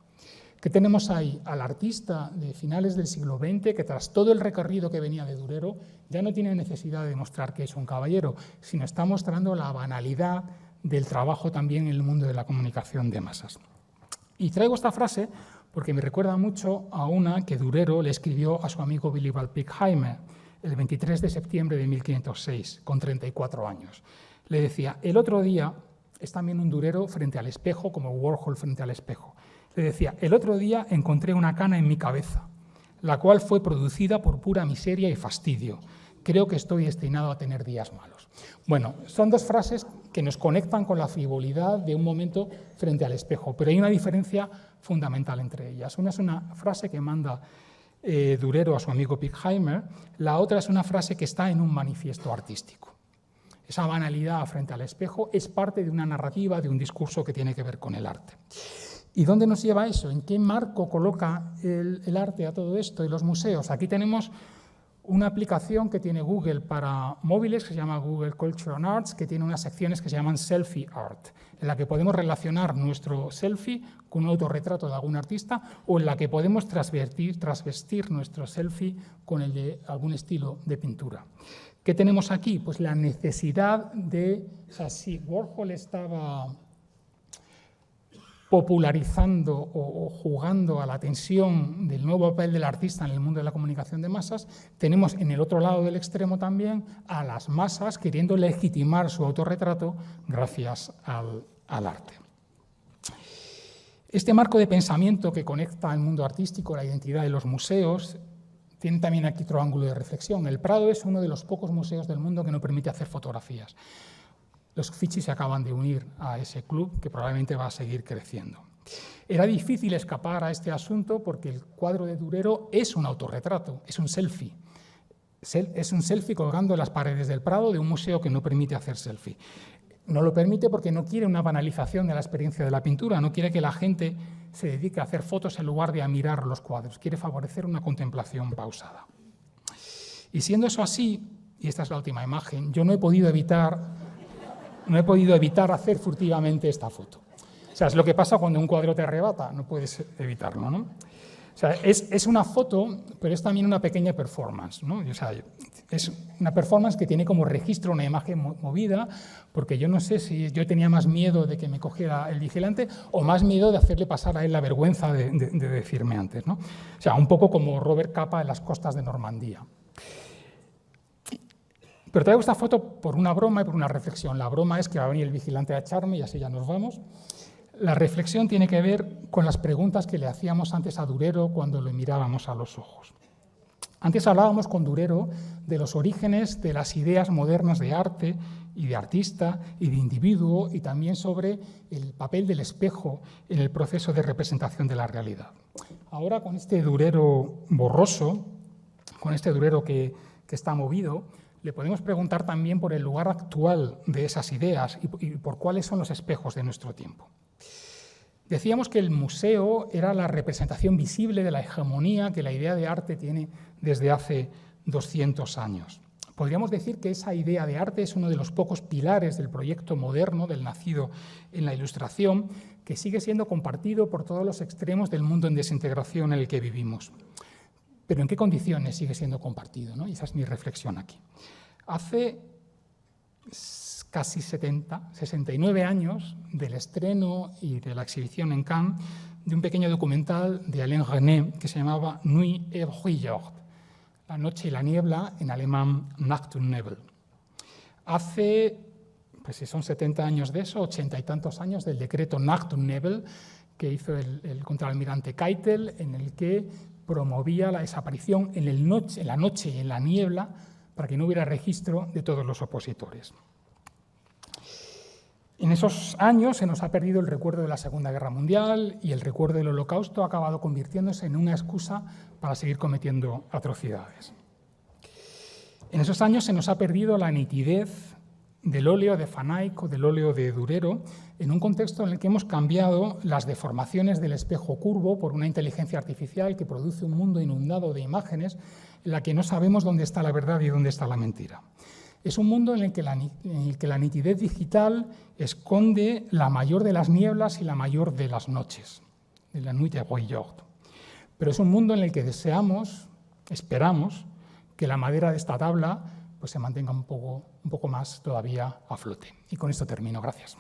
¿Qué tenemos ahí? Al artista de finales del siglo XX, que tras todo el recorrido que venía de Durero, ya no tiene necesidad de demostrar que es un caballero, sino está mostrando la banalidad del trabajo también en el mundo de la comunicación de masas. Y traigo esta frase porque me recuerda mucho a una que Durero le escribió a su amigo Willibald Pirkheimer el 23 de septiembre de 1506, con 34 años. Le decía, el otro día, es también un Durero frente al espejo, como Warhol frente al espejo. Le decía, el otro día encontré una cana en mi cabeza. la cual fue producida por pura miseria y fastidio. Creo que estoy destinado a tener días malos. Bueno, son dos frases que nos conectan con la frivolidad de un momento frente al espejo, pero hay una diferencia fundamental entre ellas. Una es una frase que manda Durero a su amigo Pirkheimer, la otra es una frase que está en un manifiesto artístico. Esa banalidad frente al espejo es parte de una narrativa, de un discurso que tiene que ver con el arte. ¿Y dónde nos lleva eso? ¿En qué marco coloca el arte a todo esto y los museos? Aquí tenemos una aplicación que tiene Google para móviles, que se llama Google Culture and Arts, que tiene unas secciones que se llaman Selfie Art, en la que podemos relacionar nuestro selfie con un autorretrato de algún artista o en la que podemos trasvestir nuestro selfie con el de algún estilo de pintura. ¿Qué tenemos aquí? Pues la necesidad de... O sea, si Warhol estaba popularizando o jugando a la tensión del nuevo papel del artista en el mundo de la comunicación de masas, tenemos en el otro lado del extremo también a las masas queriendo legitimar su autorretrato gracias al arte. Este marco de pensamiento que conecta el mundo artístico, la identidad de los museos, tiene también aquí otro ángulo de reflexión. El Prado es uno de los pocos museos del mundo que no permite hacer fotografías. Los Uffizi se acaban de unir a ese club que probablemente va a seguir creciendo. Era difícil escapar a este asunto porque el cuadro de Durero es un autorretrato, es un selfie. Es un selfie colgando en las paredes del Prado de un museo que no permite hacer selfie. No lo permite porque no quiere una banalización de la experiencia de la pintura, no quiere que la gente se dedique a hacer fotos en lugar de a mirar los cuadros, quiere favorecer una contemplación pausada. Y siendo eso así, y esta es la última imagen, yo no he podido evitar hacer furtivamente esta foto. O sea, es lo que pasa cuando un cuadro te arrebata, no puedes evitarlo, ¿no? O sea, es una foto, pero es también una pequeña performance, ¿no? O sea, es una performance que tiene como registro una imagen movida, porque yo no sé si yo tenía más miedo de que me cogiera el vigilante o más miedo de hacerle pasar a él la vergüenza de decirme antes, ¿no? O sea, un poco como Robert Capa en las costas de Normandía. Pero traigo esta foto por una broma y por una reflexión. La broma es que va a venir el vigilante a echarme y así ya nos vamos. La reflexión tiene que ver con las preguntas que le hacíamos antes a Durero cuando le mirábamos a los ojos. Antes hablábamos con Durero de los orígenes de las ideas modernas de arte y de artista y de individuo y también sobre el papel del espejo en el proceso de representación de la realidad. Ahora con este Durero borroso, con este Durero que está movido, le podemos preguntar también por el lugar actual de esas ideas y por cuáles son los espejos de nuestro tiempo. Decíamos que el museo era la representación visible de la hegemonía que la idea de arte tiene desde hace 200 años. Podríamos decir que esa idea de arte es uno de los pocos pilares del proyecto moderno, del nacido en la Ilustración, que sigue siendo compartido por todos los extremos del mundo en desintegración en el que vivimos. Pero ¿en qué condiciones sigue siendo compartido, ¿no? Y esa es mi reflexión aquí. Hace casi 69 años del estreno y de la exhibición en Cannes de un pequeño documental de Alain Resnais que se llamaba Nuit et Brouillard, la noche y la niebla, en alemán Nacht und Nebel. Hace, pues si son 70 años de eso, 80 y tantos años del decreto Nacht und Nebel que hizo el contraalmirante Keitel, en el que promovía la desaparición en la noche y en la niebla para que no hubiera registro de todos los opositores. En esos años se nos ha perdido el recuerdo de la Segunda Guerra Mundial y el recuerdo del Holocausto ha acabado convirtiéndose en una excusa para seguir cometiendo atrocidades. En esos años se nos ha perdido la nitidez del óleo de Van Eyck o del óleo de Durero en un contexto en el que hemos cambiado las deformaciones del espejo curvo por una inteligencia artificial que produce un mundo inundado de imágenes en la que no sabemos dónde está la verdad y dónde está la mentira. Es un mundo en el que la nitidez digital esconde la mayor de las nieblas y la mayor de las noches, de la nuit et brouillard. Pero es un mundo en el que esperamos que la madera de esta tabla pues, se mantenga un poco más todavía a flote. Y con esto termino. Gracias.